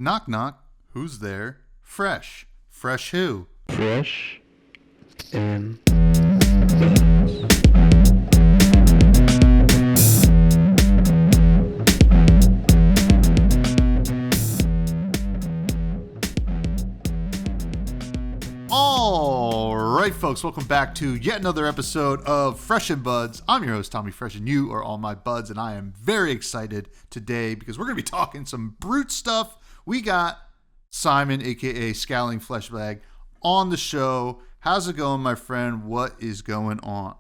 Knock knock. Who's there? Fresh. Fresh who? Fresh and All right, folks. Welcome back to yet another episode of Fresh and Buds. I'm your host, Tommy Fresh, and you are all my buds, and I am very excited today because we're going to be talking some brute stuff. We got Simon, a.k.a. ScowlingFleshBag, on the show. How's it going, my friend? What is going on?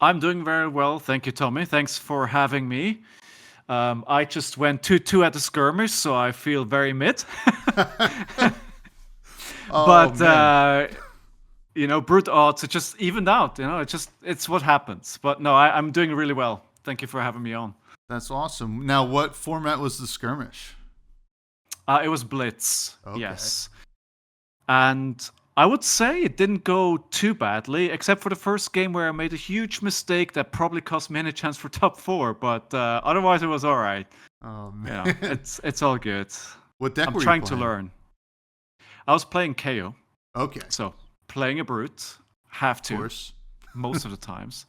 I'm doing very well. Thank you, Tommy. Thanks for having me. I just went 2-2 at the skirmish, so I feel very mid. But, brute odds, it just evened out. It's what happens. But no, I'm doing really well. Thank you for having me on. That's awesome. Now, what format was the skirmish? It was Blitz, okay. Yes. And I would say it didn't go too badly, except for the first game where I made a huge mistake that probably cost me any chance for top 4. But otherwise, it was all right. Oh, man. It's all good. What deck were you trying playing? to learn. I was playing KO. Okay. So, playing a brute. Have to. Of course. Most of the times.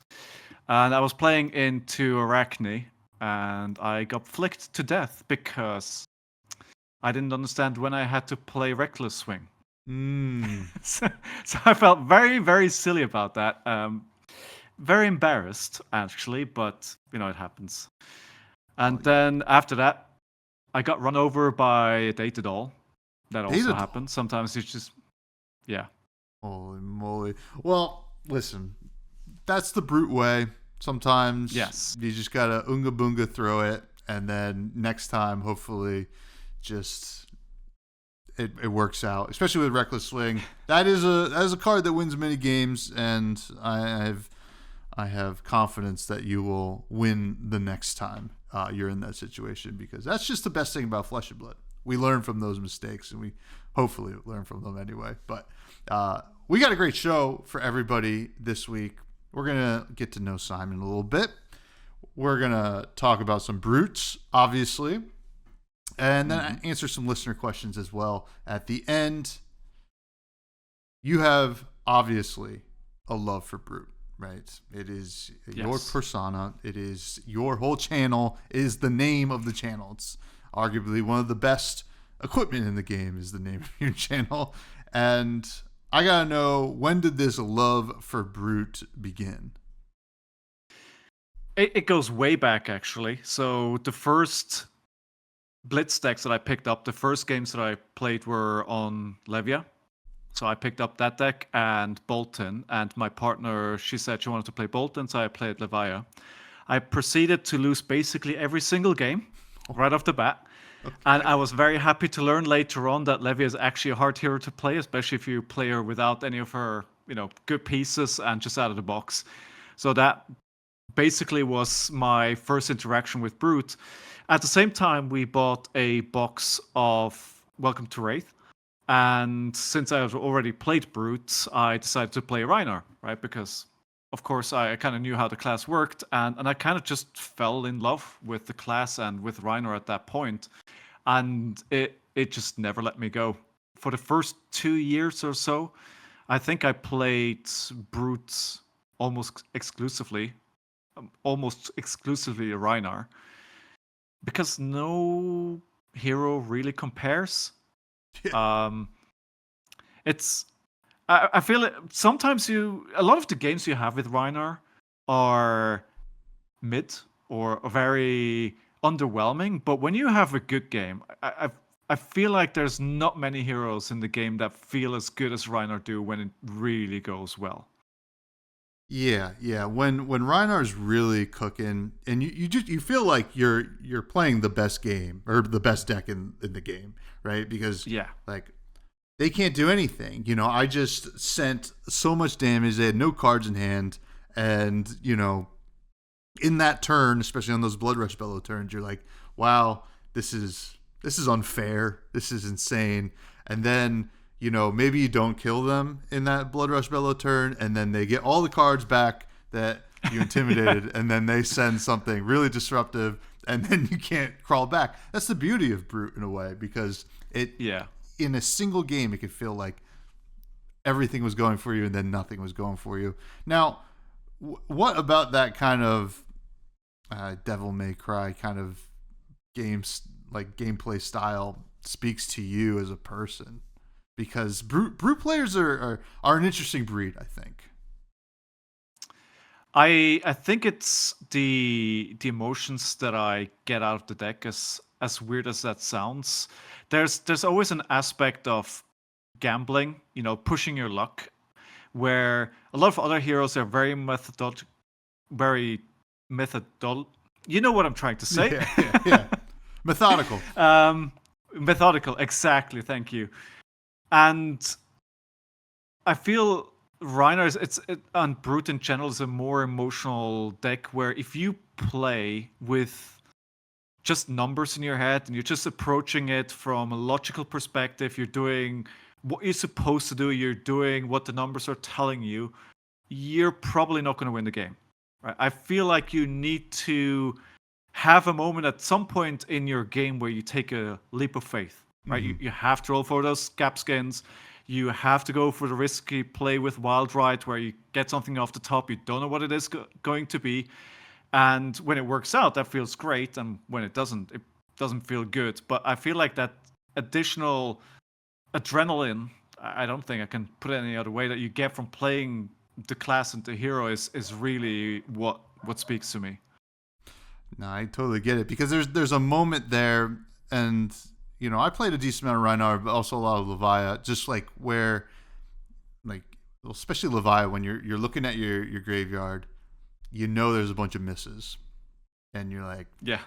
And I was playing into Arachne, and I got flicked to death because I didn't understand when I had to play Reckless Swing. So I felt very, very silly about that. Very embarrassed, actually, but, it happens. And then after that, I got run over by a Data Doll. That also happens. Sometimes it's just, yeah. Holy moly. Well, listen, that's the brute way. Sometimes you just got to unga boonga throw it, and then next time, hopefully, just it works out. Especially with Reckless Swing. That is a card that wins many games, and I have confidence that you will win the next time you're in that situation, because that's just the best thing about Flesh and Blood. We learn from those mistakes, and we hopefully learn from them anyway. But we got a great show for everybody this week. We're going to get to know Simon a little bit. We're going to talk about some brutes, obviously, and then answer some listener questions as well at the end. You have, obviously, a love for brute, right? It is your persona. It is your whole channel. It is the name of the channel. It's arguably one of the best equipment in the game is the name of your channel. And I gotta know, when did this love for brute begin? It goes way back, actually. So the first Blitz decks that I picked up, the first games that I played were on Levia. So I picked up that deck and Bolton, and my partner, she said she wanted to play Bolton, so I played Levia. I proceeded to lose basically every single game right off the bat. Okay. And I was very happy to learn later on that Levia is actually a hard hero to play, especially if you play her without any of her, good pieces and just out of the box. So that basically was my first interaction with Brute. At the same time, we bought a box of Welcome to Wraith. And since I had already played Brute, I decided to play Reinar, right? Because, of course, I kind of knew how the class worked, and I kind of just fell in love with the class and with Reinar at that point. And it just never let me go. For the first 2 years or so, I think I played Brute almost exclusively Reinar. Because no hero really compares. I feel it, sometimes a lot of the games you have with Reinar are mid or very underwhelming, but when you have a good game, I feel like there's not many heroes in the game that feel as good as Reinar do when it really goes well. Yeah. When Reinar's really cooking, and you feel like you're playing the best game or the best deck in the game, right? Because they can't do anything. I just sent so much damage. They had no cards in hand, and in that turn, especially on those Blood Rush Bellow turns, you're like, wow, this is unfair. This is insane. And then maybe you don't kill them in that Blood Rush Bellow turn, and then they get all the cards back that you intimidated, and then they send something really disruptive and then you can't crawl back. That's the beauty of Brute in a way, because in a single game, it could feel like everything was going for you and then nothing was going for you. Now, what about that kind of Devil May Cry kind of games, like gameplay style, speaks to you as a person? Because brute players are an interesting breed, I think. I think it's the emotions that I get out of the deck, as weird as that sounds. There's always an aspect of gambling, pushing your luck, where a lot of other heroes are very you know what I'm trying to say? Yeah. Methodical. Methodical, exactly. Thank you. And I feel Reiner and Brute in general is a more emotional deck, where if you play with just numbers in your head and you're just approaching it from a logical perspective, you're doing what you're supposed to do, you're doing what the numbers are telling you, you're probably not going to win the game. Right? I feel like you need to have a moment at some point in your game where you take a leap of faith. Right? Mm-hmm. You have to roll for those gap skins. You have to go for the risky play with Wild Ride, where you get something off the top. You don't know what it is going to be. And when it works out, that feels great. And when it doesn't feel good. But I feel like that additional adrenaline, I don't think I can put it any other way, that you get from playing the class and the hero is really what speaks to me. No, I totally get it, because there's a moment there, and I played a decent amount of Rhinar, but also a lot of Levia, just like where, like, especially Levia, when you're looking at your graveyard, there's a bunch of misses, and you're like, yeah,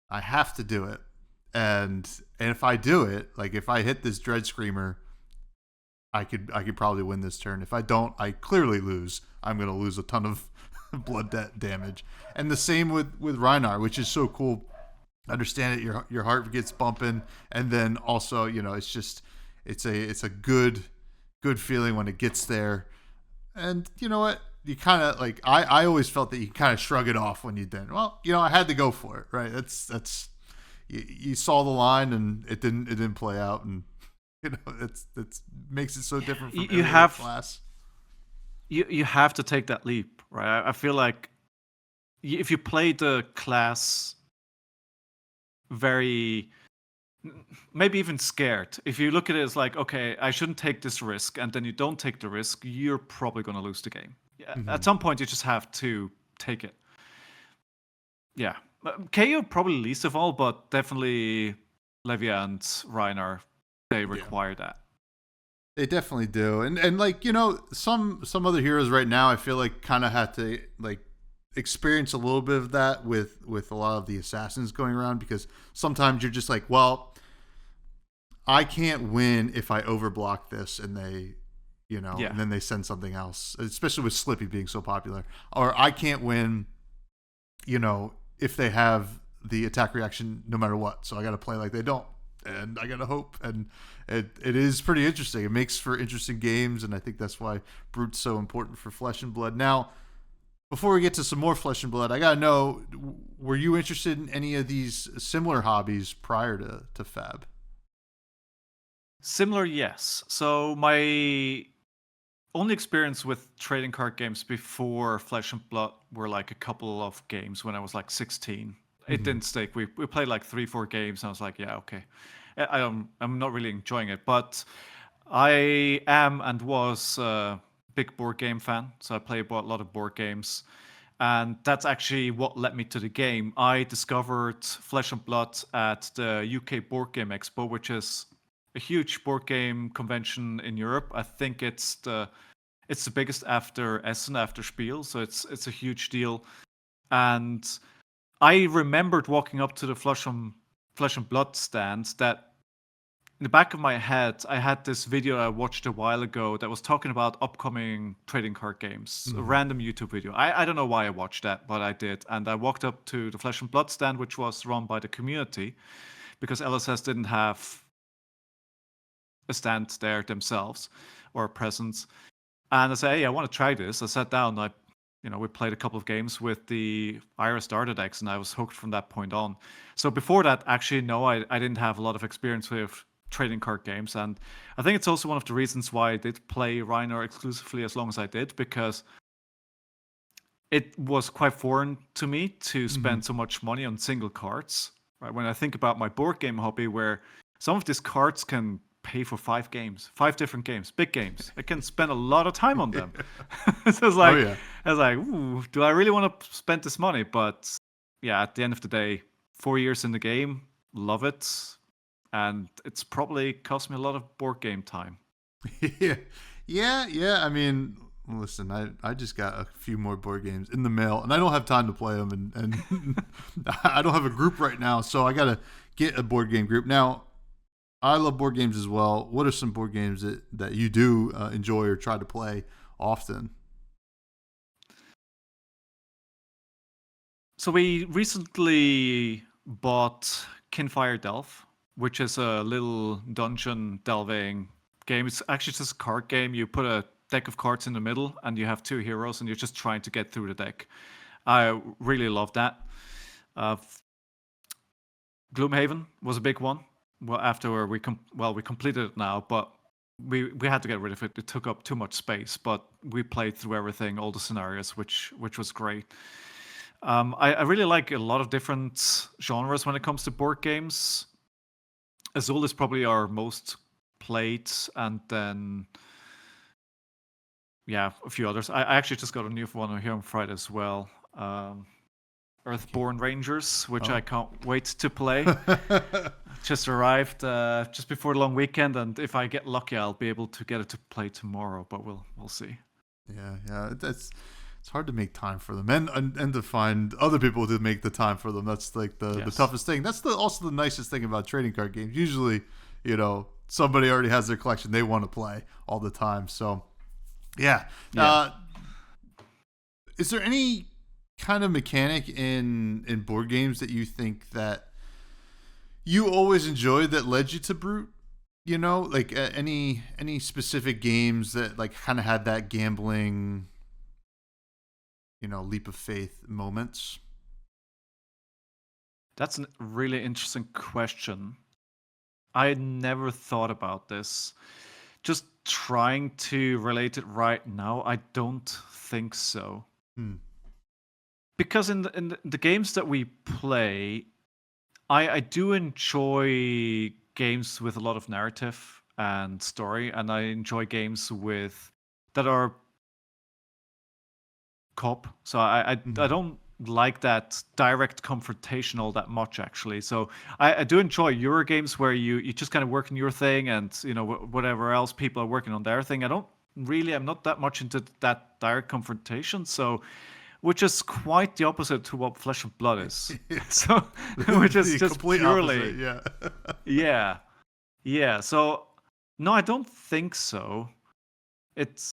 I have to do it, and if I do it, like if I hit this Dread Screamer, I could probably win this turn. If I don't, I clearly lose. I'm gonna lose a ton of blood damage, and the same with Rhinar, which is so cool. Understand it, your heart gets bumping, and then also it's a good feeling when it gets there. And you know what, you kind of like, I always felt that you kind of shrug it off when you did. Well, I had to go for it, right? That's you saw the line and it didn't play out, and it's makes it so different from every other class. You have to take that leap, right? I feel like if you play the class very, maybe even scared, if you look at it as like, okay, I shouldn't take this risk, and then you don't take the risk, you're probably going to lose the game. Mm-hmm. At some point you just have to take it. Yeah, KO probably least of all, but definitely Levia and Reiner, they require that. They definitely do. And like, some other heroes right now, I feel like kind of had to like experience a little bit of that with a lot of the assassins going around, because sometimes you're just like, well, I can't win if I overblock this, and they and then they send something else, especially with Slippy being so popular. Or I can't win if they have the attack reaction no matter what, so I got to play like they don't, and I got to hope. And it is pretty interesting. It makes for interesting games, and I think that's why Brute's so important for Flesh and Blood. Now, before we get to some more Flesh and Blood, I gotta know, were you interested in any of these similar hobbies prior to Fab? Similar, yes. So my only experience with trading card games before Flesh and Blood were like a couple of games when I was like 16. Mm-hmm. It didn't stick. We played like 3-4 games, and I was like, yeah, okay. I'm not really enjoying it, but I am and was big board game fan, so I play a lot of board games, and that's actually what led me to the game. I discovered Flesh and Blood at the UK Board Game Expo, which is a huge board game convention in Europe. I think it's the biggest after Essen, after Spiel, so it's a huge deal. And I remembered walking up to the Flesh and Blood stand, that in the back of my head, I had this video I watched a while ago that was talking about upcoming trading card games, a random YouTube video. I don't know why I watched that, but I did. And I walked up to the Flesh and Blood stand, which was run by the community, because LSS didn't have a stand there themselves or a presence. And I said, hey, I want to try this. I sat down, I we played a couple of games with the Ira starter decks, and I was hooked from that point on. So before that, actually, no, I didn't have a lot of experience with trading card games, and I think it's also one of the reasons why I did play Reiner exclusively as long as I did, because it was quite foreign to me to spend so much money on single cards. Right? When I think about my board game hobby, where some of these cards can pay for 5 different games, big games. I can spend a lot of time on them. So it's like, I was like, ooh, do I really want to spend this money? But yeah, at the end of the day, 4 years in the game, love it. And it's probably cost me a lot of board game time. Yeah. I mean, listen, I just got a few more board games in the mail, and I don't have time to play them, and I don't have a group right now, so I got to get a board game group. Now, I love board games as well. What are some board games that you do enjoy or try to play often? So we recently bought Kinfire Delve, which is a little dungeon delving game. It's actually just a card game. You put a deck of cards in the middle, and you have 2 heroes, and you're just trying to get through the deck. I really love that. Gloomhaven was a big one. Well, after we completed it now, but we had to get rid of it. It took up too much space, but we played through everything, all the scenarios, which was great. I really like a lot of different genres when it comes to board games. Azul is probably our most played, and then a few others. I actually just got a new one here on Friday as well. Earthborn Rangers, which I can't wait to play. Just arrived just before the long weekend, and if I get lucky, I'll be able to get it to play tomorrow. But we'll see. Yeah. It's hard to make time for them, and to find other people to make the time for them. That's like the toughest thing. That's also the nicest thing about trading card games. Usually, somebody already has their collection they want to play all the time. So, yeah. Is there any kind of mechanic in board games that you think that you always enjoyed that led you to Brute? Like any specific games that like kind of had that gambling, leap of faith moments? That's a really interesting question. I never thought about this. Just trying to relate it right now, I don't think so. Because in the games that we play, I do enjoy games with a lot of narrative and story, and I enjoy games that are co-op. So I don't like that direct confrontation all that much, actually. So I do enjoy Euro games where you just kind of work on your thing, and whatever else people are working on their thing. I'm not that much into that direct confrontation. So, which is quite the opposite to what Flesh and Blood is. So, which is just purely opposite, yeah. So, no, I don't think so. It's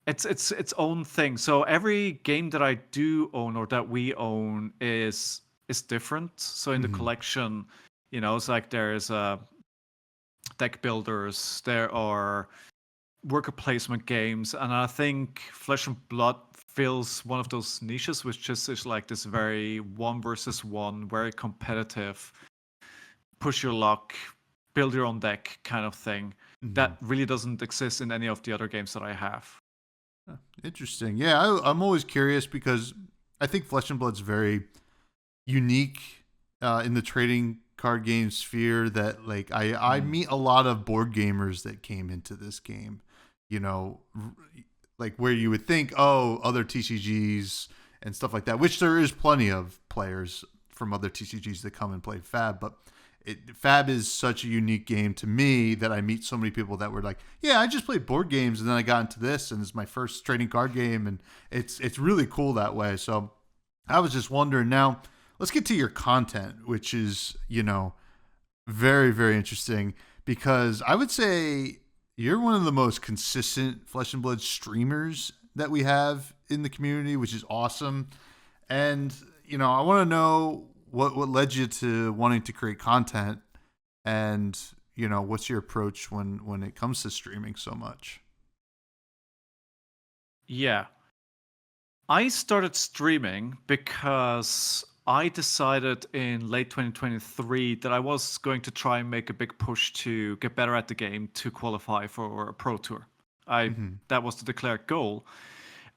its own thing. So every game that I do own or that we own is different. So in the collection, it's like there's deck builders, there are worker placement games, and I think Flesh and Blood fills one of those niches, which just is like this very 1 versus 1, very competitive, push your luck, build your own deck kind of thing. That really doesn't exist in any of the other games that I have. Interesting. Yeah, I'm always curious because I think Flesh and Blood's very unique in the trading card game sphere. That like I meet a lot of board gamers that came into this game, like where you would think, other TCGs and stuff like that, which there is plenty of players from other TCGs that come and play Fab, but Fab is such a unique game to me that I meet so many people that were like, yeah, I just played board games and then I got into this and it's my first trading card game, and it's really cool that way. So I was just wondering. Now let's get to your content, which is very, very interesting, because I would say you're one of the most consistent Flesh and Blood streamers that we have in the community, which is awesome. And I want to know what led you to wanting to create content, and what's your approach when it comes to streaming so much? Yeah. I started streaming because I decided in late 2023 that I was going to try and make a big push to get better at the game to qualify for a pro tour. That was the declared goal.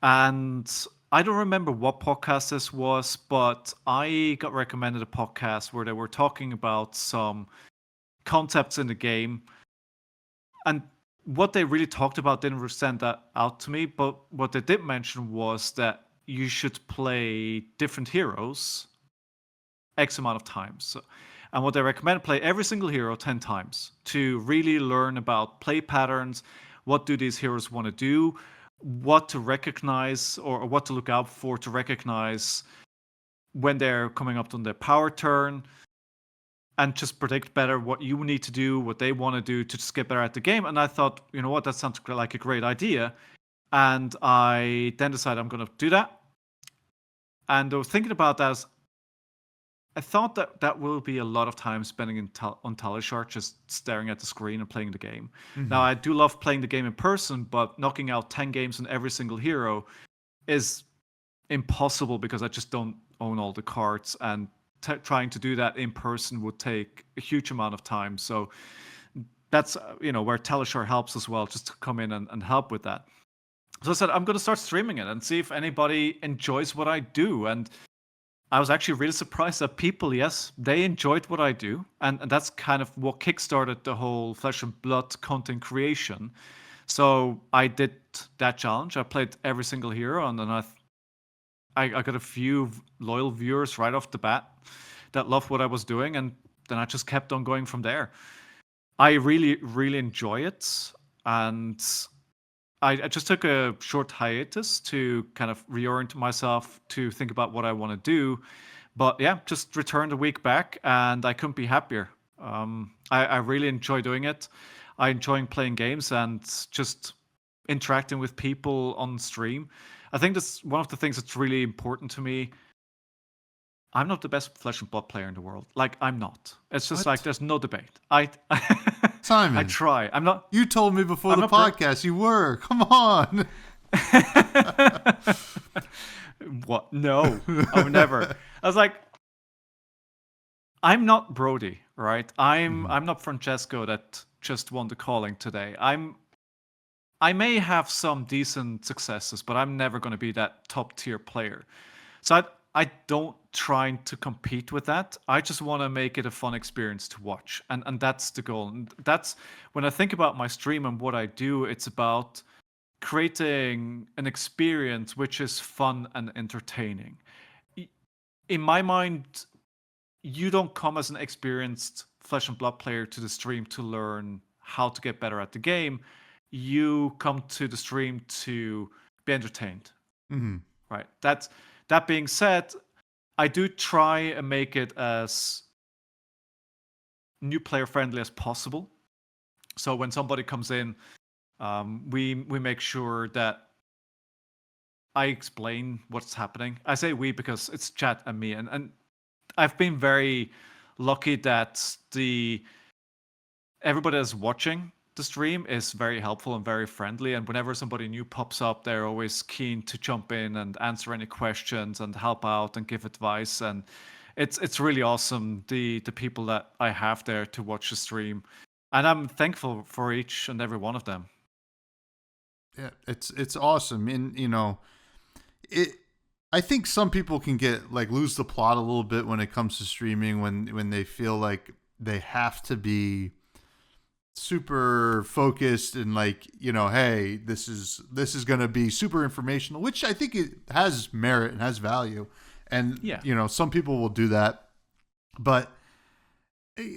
And I don't remember what podcast this was, but I got recommended a podcast where they were talking about some concepts in the game. And what they really talked about didn't stand that out to me, but what they did mention was that you should play different heroes X amount of times. And what they recommend, play every single hero 10 times to really learn about play patterns. What do these heroes want to do? What to recognize or what to look out for to recognize when they're coming up on their power turn, and just predict better what you need to do, what they want to do to just get better at the game. And I thought, you know what, that sounds like a great idea. And I then decided I'm going to do that. And I was thinking about that. I thought that will be a lot of time spending on Talishar, just staring at the screen and playing the game. Now, I do love playing the game in person, but knocking out 10 games on every single hero is impossible because I just don't own all the cards, and trying to do that in person would take a huge amount of time. So that's where Talishar helps as well, just to come in and help with that. So I said I'm going to start streaming it and see if anybody enjoys what I do. And I was actually really surprised that people, yes, they enjoyed what I do. And that's kind of what kickstarted the whole Flesh and Blood content creation. So I did that challenge. I played every single hero, and then I got a few loyal viewers right off the bat that loved what I was doing, and then I just kept on going from there. I really, really enjoy it, and I just took a short hiatus to kind of reorient myself to think about what I want to do. But yeah, just returned a week back, and I couldn't be happier. I really enjoy doing it. I enjoy playing games and just interacting with people on stream. I think that's one of the things that's really important to me. I'm not the best Flesh and Blood player in the world. Like, I'm not. It's just like there's no debate. Simon, I try. I'm not. You told me before the podcast you were. Come on. What? No, I would never. I was like, I'm not Brody, right? I'm not Francesco that just won the calling today. I may have some decent successes, but I'm never going to be that top tier player. So I don't try to compete with that. I just want to make it a fun experience to watch. And that's the goal. And that's when I think about my stream and what I do, it's about creating an experience which is fun and entertaining. In my mind, you don't come as an experienced Flesh and Blood player to the stream to learn how to get better at the game. You come to the stream to be entertained. Right. That being said, I do try and make it as new player friendly as possible. So when somebody comes in, we make sure that I explain what's happening. I say we because it's chat and me, and I've been very lucky that everybody that's watching the stream is very helpful and very friendly, and whenever somebody new pops up, they're always keen to jump in and answer any questions and help out and give advice. And it's really awesome, the people that I have there to watch the stream, and I'm thankful for each and every one of them. Yeah, it's awesome. And I think some people can get lose the plot a little bit when it comes to streaming, when they feel like they have to be super focused and hey, this is going to be super informational, which I think it has merit and has value. And some people will do that, but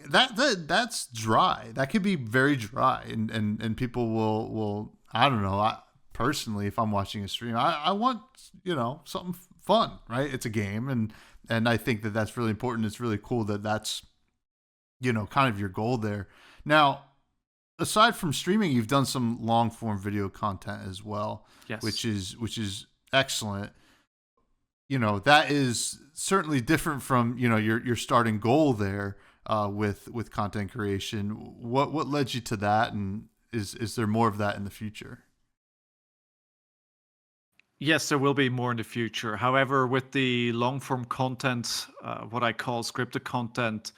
that's dry. That could be very dry, and people will I don't know. Personally, if I'm watching a stream, I want something fun, right? It's a game, and I think that's really important. It's really cool that's kind of your goal there. Now, aside from streaming, you've done some long form video content as well, yes, which is excellent. That is certainly different from your starting goal there with content creation. What led you to that, and is there more of that in the future? Yes, there will be more in the future. However, with the long form content, what I call scripted content,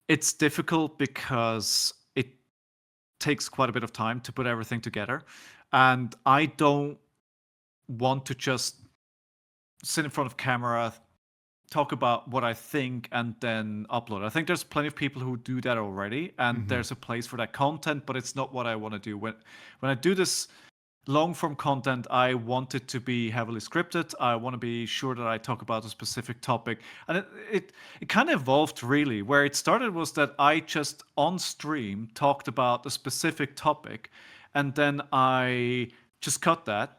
it's difficult because it takes quite a bit of time to put everything together. And I don't want to just sit in front of camera, talk about what I think, and then upload. I think there's plenty of people who do that already, and there's a place for that content, but it's not what I want to do. When I do this long form content, I want it to be heavily scripted. I want to be sure that I talk about a specific topic. And it kind of evolved really. Where it started was that I just on stream talked about a specific topic, and then I just cut that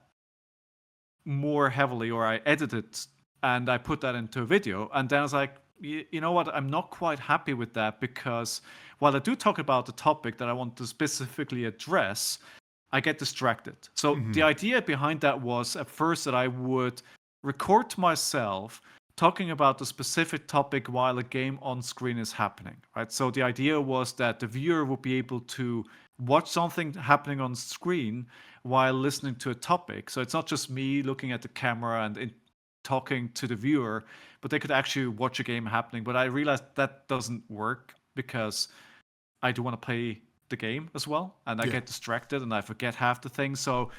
more heavily, or I edited and I put that into a video. And then I was like, you know what? I'm not quite happy with that, because while I do talk about the topic that I want to specifically address, I get distracted. So the idea behind that was at first that I would record myself talking about the specific topic while a game on screen is happening, right? So the idea was that the viewer would be able to watch something happening on screen while listening to a topic. So it's not just me looking at the camera and talking to the viewer, but they could actually watch a game happening. But I realized that doesn't work, because I do want to play the game as well, and I get distracted and I forget half the things. So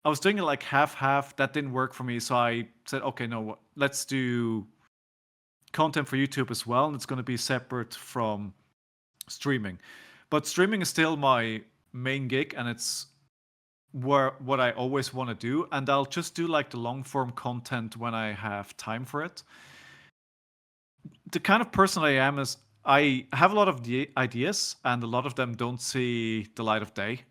I was doing it like half. That didn't work for me. So I said, okay, no, let's do content for YouTube as well, and it's going to be separate from streaming. But streaming is still my main gig, and it's what I always want to do. And I'll just do like the long form content when I have time for it. The kind of person I am is I have a lot of ideas, and a lot of them don't see the light of day.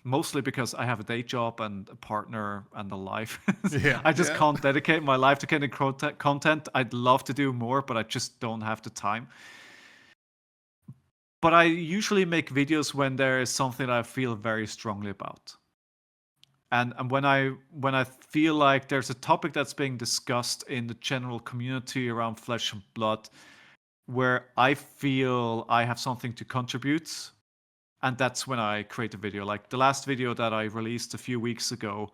Mostly because I have a day job and a partner and a life. I just can't dedicate my life to getting content. I'd love to do more, but I just don't have the time. But I usually make videos when there is something that I feel very strongly about. And when I feel like there's a topic that's being discussed in the general community around Flesh and Blood, where I feel I have something to contribute, and that's when I create a video. Like the last video that I released a few weeks ago,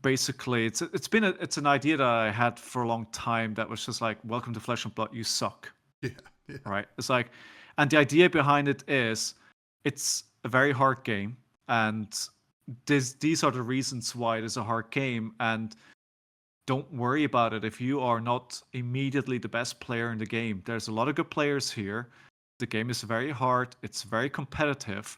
basically it's an idea that I had for a long time that was just like, welcome to Flesh and Blood, you suck. Yeah. Right? It's like, and the idea behind it is it's a very hard game, and these are the reasons why it is a hard game. And don't worry about it if you are not immediately the best player in the game. There's a lot of good players here. The game is very hard. It's very competitive.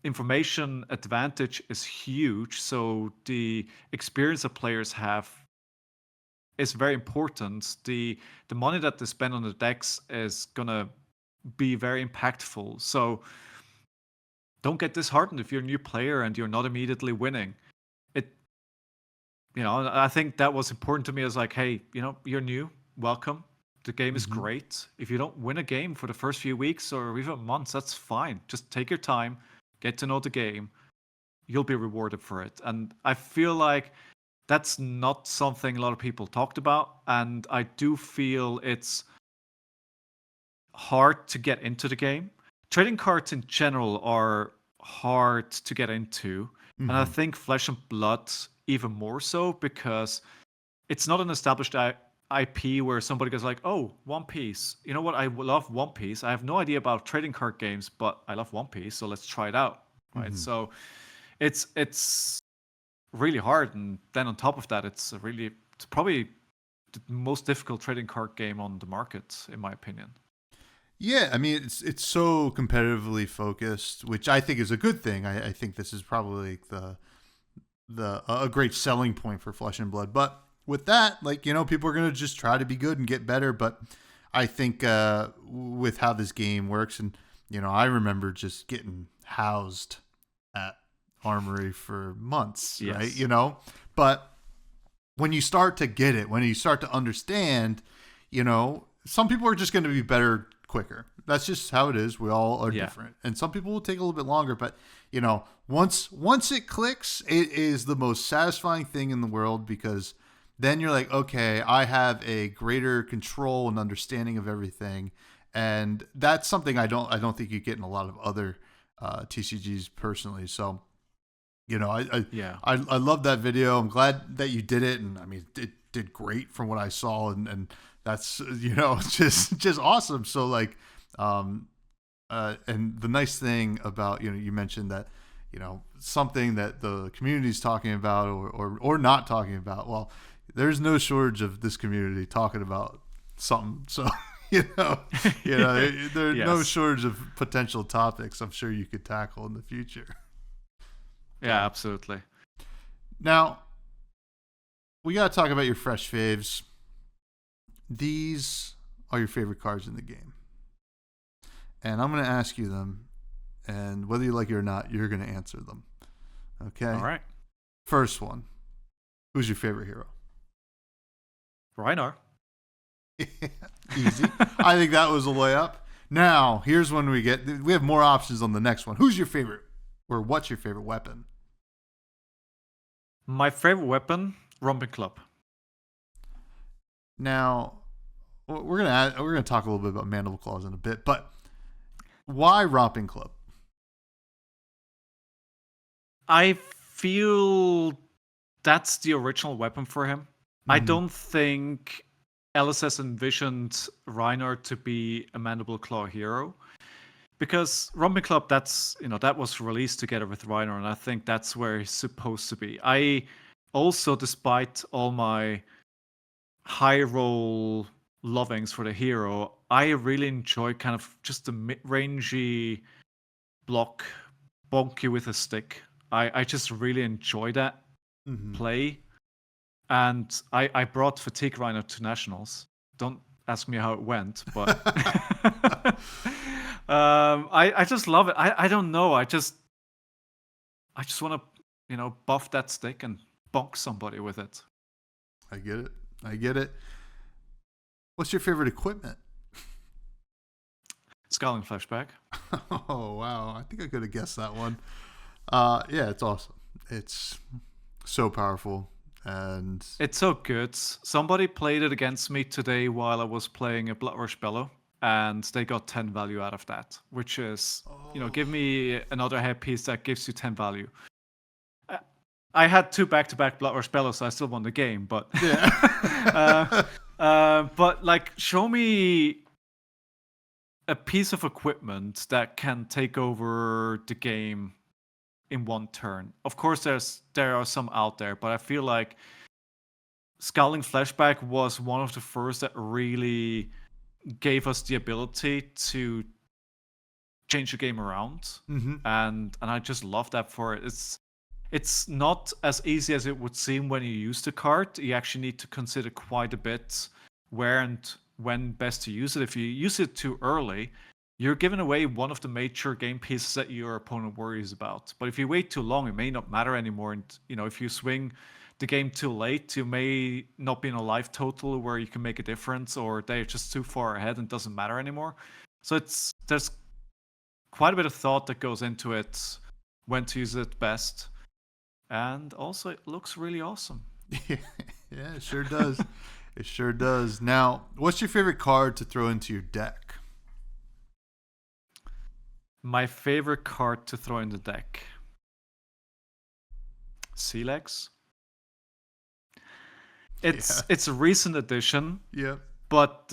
Information advantage is huge. So the experience that players have is very important. The money that they spend on the decks is gonna be very impactful. So don't get disheartened if you're a new player and you're not immediately winning. I think that was important to me. As like, hey, you're new, welcome. The game is great. If you don't win a game for the first few weeks or even months, that's fine. Just take your time, get to know the game. You'll be rewarded for it. And I feel like that's not something a lot of people talked about. And I do feel it's hard to get into the game. Trading cards in general are hard to get into. And I think Flesh and Blood even more so, because it's not an established IP where somebody goes like, oh, One Piece. You know what? I love One Piece. I have no idea about trading card games, but I love One Piece, so let's try it out. Right? So it's really hard. And then on top of that, it's probably the most difficult trading card game on the market, in my opinion. Yeah, I mean, it's so competitively focused, which I think is a good thing. I think this is probably a great selling point for Flesh and Blood. But with that, like, people are going to just try to be good and get better. But I think with how this game works, and, I remember just getting housed at Armory for months, right? But when you start to get it, when you start to understand, some people are just going to be better quicker. That's just how it is. We all are different. And some people will take a little bit longer, but once it clicks, it is the most satisfying thing in the world, because then you're like, okay, I have a greater control and understanding of everything. And that's something I don't think you get in a lot of other TCGs personally. So, I love that video. I'm glad that you did it, and I mean, it did great from what I saw, and that's just awesome. So like, and the nice thing about you mentioned that something that the community is talking about or not talking about. Well, there's no shortage of this community talking about something. So there are no shortage of potential topics I'm sure you could tackle in the future. Yeah, absolutely. Now, we got to talk about your fresh faves. These are your favorite cards in the game. And I'm going to ask you them, and whether you like it or not, you're going to answer them. Okay? All right. First one. Who's your favorite hero? Reinar. Easy. I think that was a layup. Now, here's when we have more options on the next one. Who's your favorite, or what's your favorite weapon? My favorite weapon, Romping Club. Now, we're gonna talk a little bit about Mandible Claws in a bit, but why Romping Club? I feel that's the original weapon for him. I don't think LSS envisioned Reinar to be a Mandible Claw hero, because Romping Club, that was released together with Reinar, and I think that's where he's supposed to be. I also, despite all my high roll lovings for the hero, I really enjoy kind of just the mid-rangey block, bonk you with a stick. I just really enjoy that play. And I brought Fatigue Reinar to Nationals. Don't ask me how it went, but I just love it. I don't know. I just want to buff that stick and bonk somebody with it. I get it. What's your favorite equipment? ScowlingFleshBag. Oh wow! I think I could have guessed that one. Yeah, it's awesome. It's so powerful. And it's so good. Somebody played it against me today while I was playing a Bloodrush Bellow, and they got 10 value out of that, which is, give me another headpiece that gives you 10 value. I had 2 back-to-back Bloodrush Bellows, so I still won the game, but yeah. but like, show me a piece of equipment that can take over the game in one turn. Of course, there are some out there, but I feel like ScowlingFleshBag was one of the first that really gave us the ability to change the game around, and I just love that for it. It's not as easy as it would seem when you use the card. You actually need to consider quite a bit where and when best to use it. If you use it too early, you're giving away one of the major game pieces that your opponent worries about. But if you wait too long, it may not matter anymore. And if you swing the game too late, you may not be in a life total where you can make a difference, or they're just too far ahead and it doesn't matter anymore. So there's quite a bit of thought that goes into it, when to use it best. And also, it looks really awesome. Yeah, it sure does. It sure does. Now, what's your favorite card to throw into your deck? My favorite card to throw in the deck. Sea Legs. It's a recent addition. Yep. But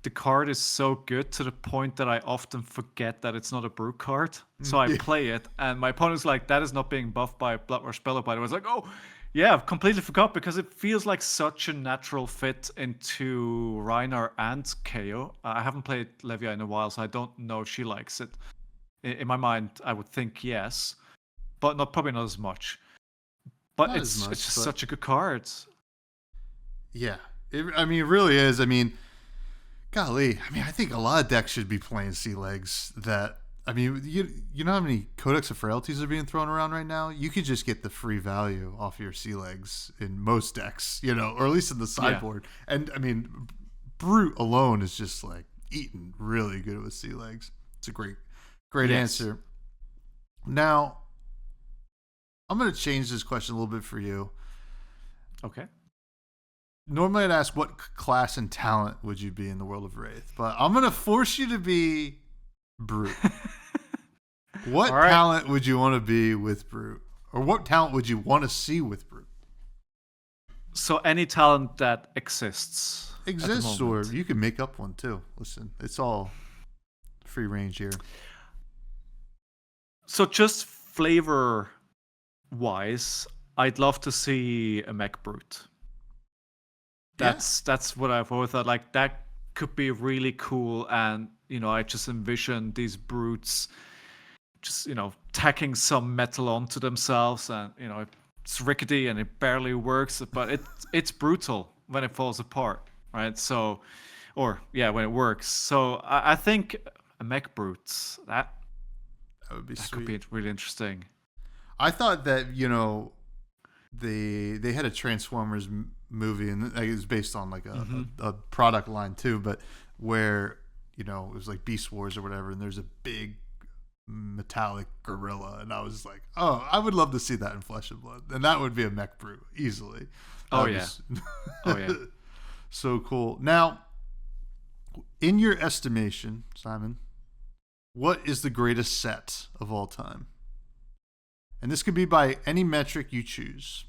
the card is so good to the point that I often forget that it's not a brew card. So I play it, and my opponent's like, that is not being buffed by Bloodrush Bellow. But I was like, oh, yeah, I've completely forgot, because it feels like such a natural fit into Reinar and KO. I haven't played Levia in a while, so I don't know if she likes it. In my mind, I would think yes, but probably not as much. But it's just such a good card. Yeah, it really is. I mean, golly, I think a lot of decks should be playing Sea Legs. You know how many Codex of Frailties are being thrown around right now? You could just get the free value off your Sea Legs in most decks, or at least in the sideboard. Yeah. And Brute alone is just like eating really good with Sea Legs. It's a great answer. Now, I'm going to change this question a little bit for you. Okay. Normally I'd ask what class and talent would you be in the world of Wraith, but I'm going to force you to be Brute. What talent would you want to be with Brute? or what talent would you want to see with Brute? So any talent that exists at the Exists, or moment. you can make up one too. Listen, it's all free range here. So just flavor wise, I'd love to see a mech brute. That's what I've always thought. Like that could be really cool, and I just envision these brutes just tacking some metal onto themselves, and it's rickety and it barely works, but it's brutal when it falls apart, right? So, or when it works. So I think a mech brute that would be could be really interesting. I thought that they had a Transformers movie, and it was based on like a product line too, but where it was like Beast Wars or whatever, and there's a big metallic gorilla, and I was like, oh, I would love to see that in Flesh and Blood, and that would be a mech brute easily. Oh yeah. So cool. Now, in your estimation, Simon, what is the greatest set of all time? And this could be by any metric you choose.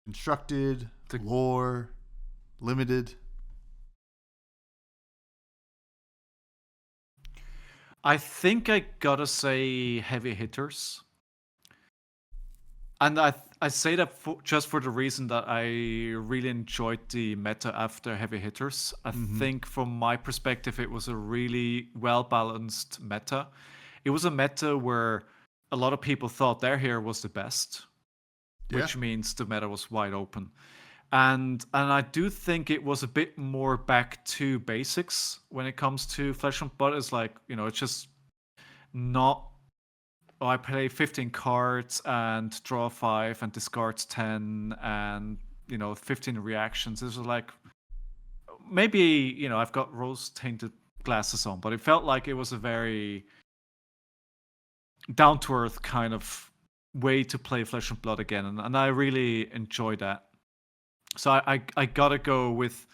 Constructed, lore, limited. I think I gotta say heavy hitters. And I say that just for the reason that I really enjoyed the meta after heavy hitters. I think from my perspective, it was a really well-balanced meta. It was a meta where a lot of people thought their hero was the best, which means the meta was wide open. And I do think it was a bit more back to basics when it comes to Flesh and Blood. It's like, it's just not, I play 15 cards and draw 5 and discards 10 and, 15 reactions. This was like, maybe, I've got rose-tinted glasses on, but it felt like it was a very down-to-earth kind of way to play Flesh and Blood again, and I really enjoy that. So I gotta go with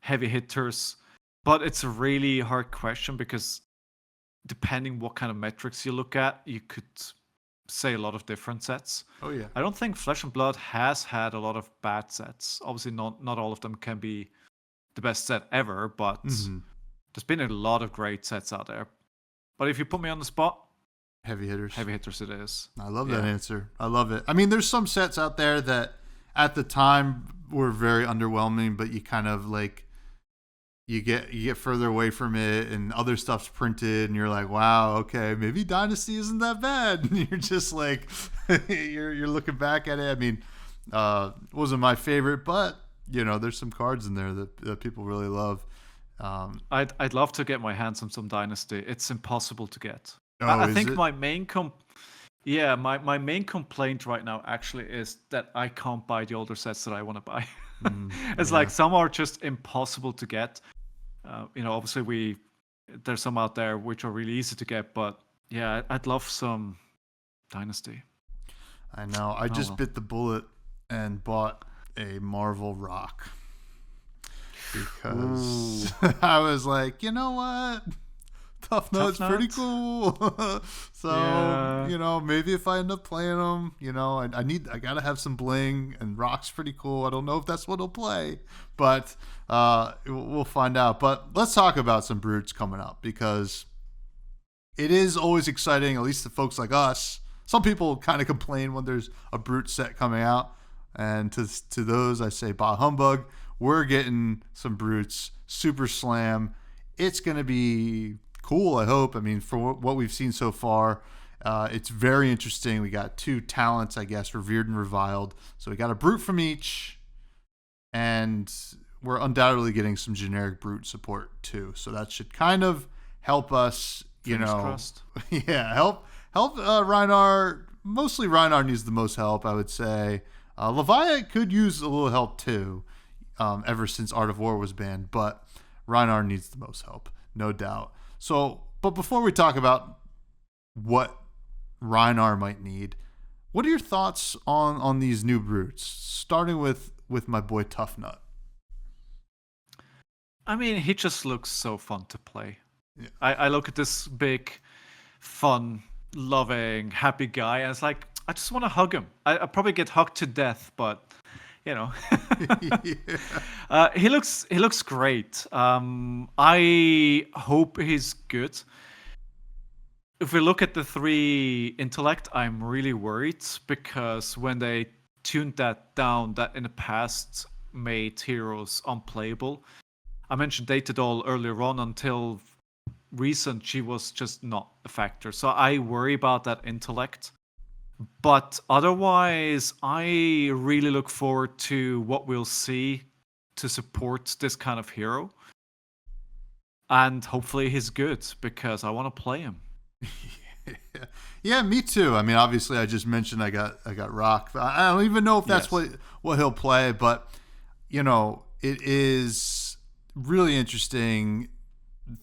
heavy hitters, but it's a really hard question because depending what kind of metrics you look at, you could say a lot of different sets. Oh yeah. I don't think Flesh and Blood has had a lot of bad sets. Obviously, not all of them can be the best set ever, but there's been a lot of great sets out there. But if you put me on the spot, heavy hitters it is. I love that answer. I love it. I mean, there's some sets out there that at the time were very underwhelming, but you kind of like you get further away from it, and other stuff's printed, and you're like, wow, okay, maybe Dynasty isn't that bad. And you're just like, you're looking back at it. I mean, wasn't my favorite, but there's some cards in there that people really love. I'd love to get my hands on some Dynasty. It's impossible to get. Oh, I think my main my main complaint right now actually is that I can't buy the older sets that I want to buy. It's like some are just impossible to get. Obviously there's some out there which are really easy to get, but yeah, I'd love some Dynasty. I know. I just bit the bullet and bought a Marvel Rock because I was like, you know what? Tough Nut's pretty cool. So, maybe if I end up playing them, I gotta have some bling, and Rock's pretty cool. I don't know if that's what he'll play, but we'll find out. But let's talk about some brutes coming up, because it is always exciting, at least to folks like us. Some people kind of complain when there's a brute set coming out, and to those I say, bah humbug. We're getting some brutes, Super Slam. It's gonna be cool, I hope. I mean, for what we've seen so far, it's very interesting. We got 2 talents, I guess, Revered and Reviled. So we got a brute from each, and we're undoubtedly getting some generic brute support too. So that should kind of help us, Crossed. help Rhinar. Mostly Rhinar needs the most help, I would say. Leviathan could use a little help too, ever since Art of War was banned, but Rhinar needs the most help, no doubt. So, but before we talk about what Rhinar might need, what are your thoughts on these new brutes? Starting with my boy Tough Nut. I mean, he just looks so fun to play. Yeah. I look at this big, fun, loving, happy guy, and it's like, I just want to hug him. I probably get hugged to death, but you know, he looks great. I hope he's good. If we look at the 3 intellect, I'm really worried because when they tuned that down, that in the past made heroes unplayable. I mentioned Data Doll earlier on. Until recent, she was just not a factor. So I worry about that intellect. But otherwise, I really look forward to what we'll see to support this kind of hero. And hopefully he's good because I want to play him. Yeah, me too. I mean, obviously, I just mentioned I got Rock. I don't even know if that's what he'll play, but you know, it is really interesting.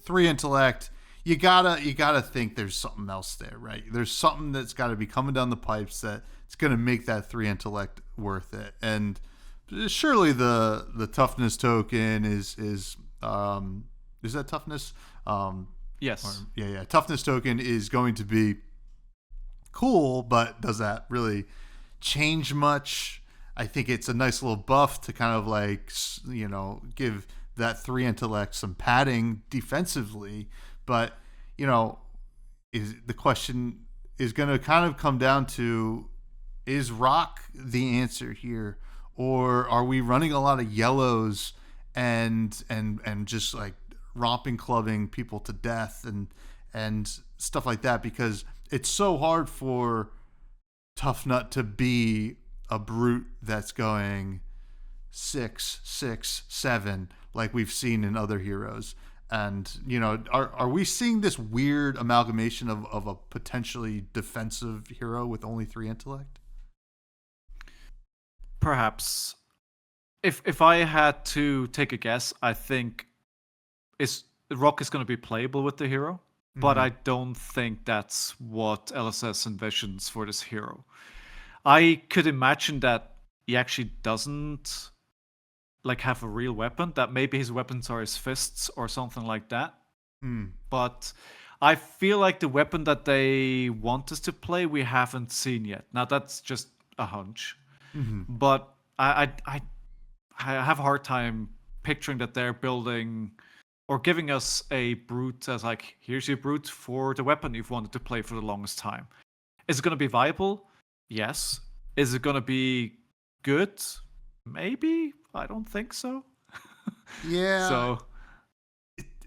3 intellect. You gotta think there's something else there, right? There's something that's got to be coming down the pipes that it's gonna make that 3 intellect worth it. And surely the toughness token is that toughness? Yes. Yeah. Toughness token is going to be cool, but does that really change much? I think it's a nice little buff to kind of like, you know, give that 3 intellect some padding defensively. But, you know, the question is going to kind of come down to, is Rock the answer here? Or are we running a lot of yellows and just like romping clubbing people to death and stuff like that? Because it's so hard for Tough Nut to be a brute that's going 6, 6, 7 like we've seen in other heroes. And, you know, are we seeing this weird amalgamation of a potentially defensive hero with only 3 intellect? Perhaps. If I had to take a guess, I think Rock is going to be playable with the hero, but I don't think that's what LSS envisions for this hero. I could imagine that he actually doesn't like have a real weapon, that maybe his weapons are his fists or something like that. But I feel like the weapon that they want us to play, we haven't seen yet. Now that's just a hunch, but I have a hard time picturing that they're building or giving us a brute as like, here's your brute for the weapon you've wanted to play for the longest time. Is it going to be viable? Yes. Is it going to be good? Maybe. I don't think so. Yeah. So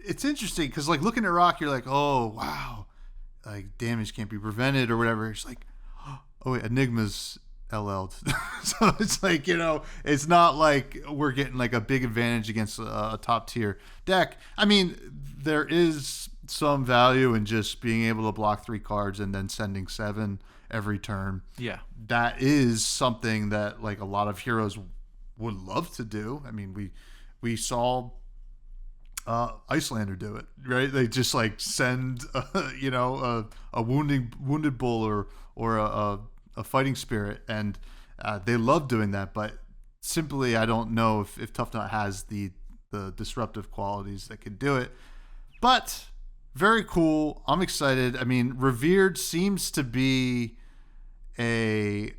it's interesting because like looking at Rock, you're like, oh wow, like damage can't be prevented or whatever. It's like, oh wait, Enigma's LL'd. So it's like, you know, it's not like we're getting like a big advantage against a top tier deck. I mean, there is some value in just being able to block 3 cards and then sending 7 every turn. Yeah. That is something that like a lot of heroes would love to do. I mean, we saw Icelander do it, right? They just like send you know, a wounded bull or a fighting spirit, and they love doing that. But simply, I don't know if Tough Nut has the disruptive qualities that could do it. But very cool. I'm excited. I mean, Revered seems to be a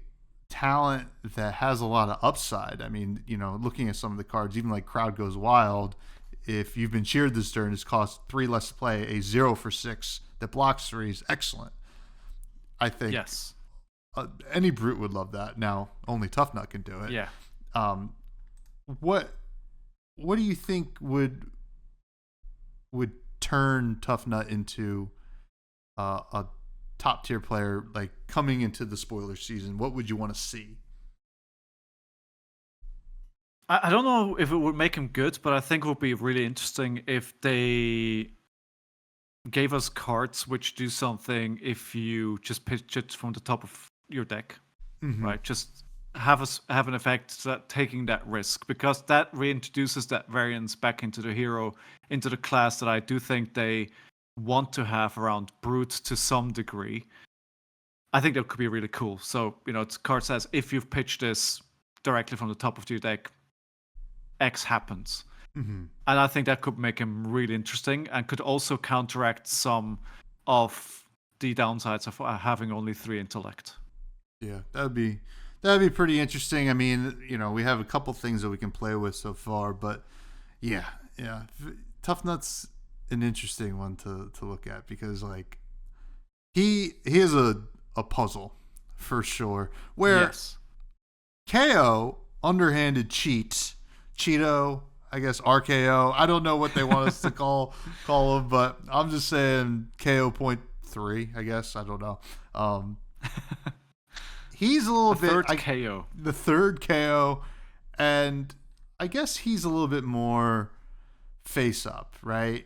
talent that has a lot of upside. I mean, you know, looking at some of the cards, even like Crowd Goes Wild, if you've been cheered this turn, it's cost 3 less to play. A 0 for 6 that blocks 3 is excellent. I think yes, any brute would love that. Now, only Tough Nut can do it. Yeah. What do you think would turn Tough Nut into a top tier player, like coming into the spoiler season? What would you want to see? I don't know if it would make him good, but I think it would be really interesting if they gave us cards which do something if you just pitch it from the top of your deck, right? Just have an effect that taking that risk, because that reintroduces that variance back into the hero, into the class that I do think they want to have around brute to some degree. I think that could be really cool. So, you know, the card says if you've pitched this directly from the top of your deck, X happens. And I think that could make him really interesting and could also counteract some of the downsides of having only 3 intellect. Yeah, that'd be pretty interesting. I mean, we have a couple things that we can play with so far, but yeah. Tough Nut's an interesting one to look at because like he is a puzzle for sure. Where Yes. KO underhanded Cheeto, I guess RKO. I don't know what they want us to call him, but I'm just saying KO.3, I guess. I don't know. He's a little bit third KO. The third KO, and I guess he's a little bit more face up, right?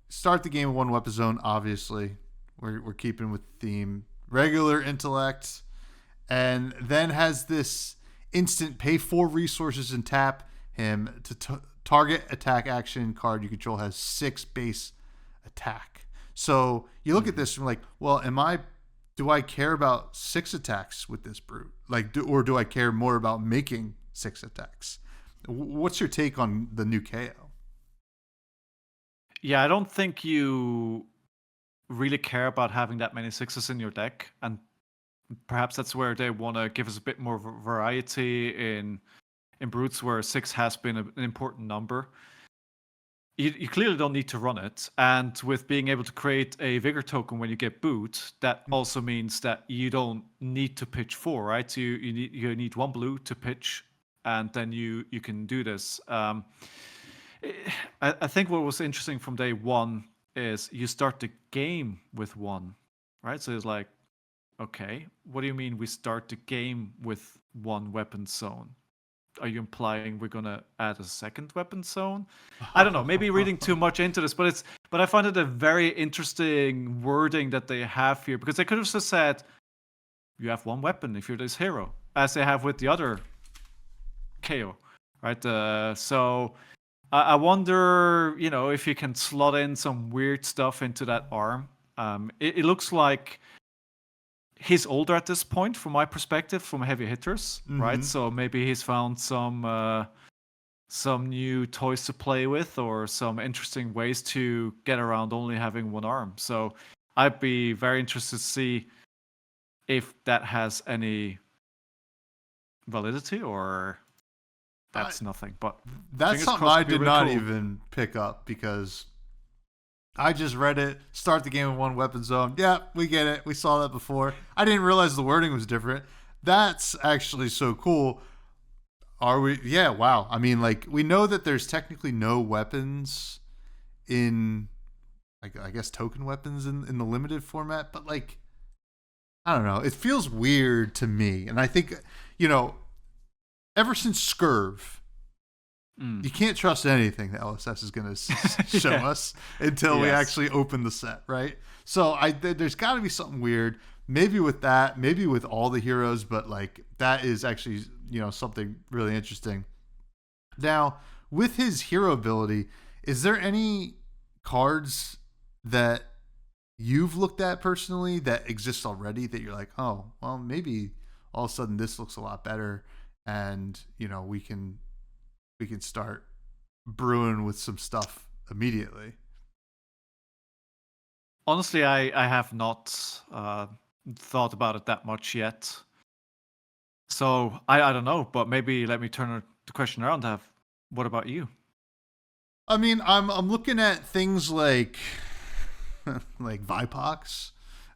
Start the game with one weapon zone. Obviously, we're keeping with the theme. Regular intellect, and then has this instant pay 4 resources and tap him to target attack action card you control has 6 base attack. So you look at this and like, well, do I care about 6 attacks with this brute? Or do I care more about making 6 attacks? What's your take on the new KO? Yeah, I don't think you really care about having that many 6s in your deck, and perhaps that's where they want to give us a bit more variety in brutes where 6 has been an important number. You clearly don't need to run it, and with being able to create a vigor token when you get boot, that also means that you don't need to pitch 4, right? So you need 1 blue to pitch, and then you can do this. I think what was interesting from day 1 is you start the game with 1, right? So it's like, okay, what do you mean we start the game with 1 weapon zone? Are you implying we're gonna add a second weapon zone? I don't know. Maybe reading too much into this, but I find it a very interesting wording that they have here, because they could have just said you have 1 weapon if you're this hero, as they have with the other KO, right? So I wonder, if you can slot in some weird stuff into that arm. It looks like he's older at this point, from my perspective, from heavy hitters, right? So maybe he's found some new toys to play with, or some interesting ways to get around only having 1 arm. So I'd be very interested to see if that has any validity, or that's nothing. But that's something I did not even pick up, because I just read it, start the game with 1 weapon zone. Yeah, we get it. We saw that before. I didn't realize the wording was different. That's actually so cool. Are we? Yeah, wow. I mean, like, we know that there's technically no weapons in, I guess, token weapons in the limited format, but, like, I don't know. It feels weird to me. And I think, ever since Scurv, you can't trust anything that LSS is going to show us until we actually open the set, right? So there's got to be something weird, maybe with that, maybe with all the heroes, but like that is actually, something really interesting. Now, with his hero ability, is there any cards that you've looked at personally that exist already that you're like, oh, well, maybe all of a sudden this looks a lot better, and we can start brewing with some stuff immediately? Honestly, I have not thought about it that much yet. So I don't know, but maybe let me turn the question around. What about you? I mean, I'm looking at things like like Vipox.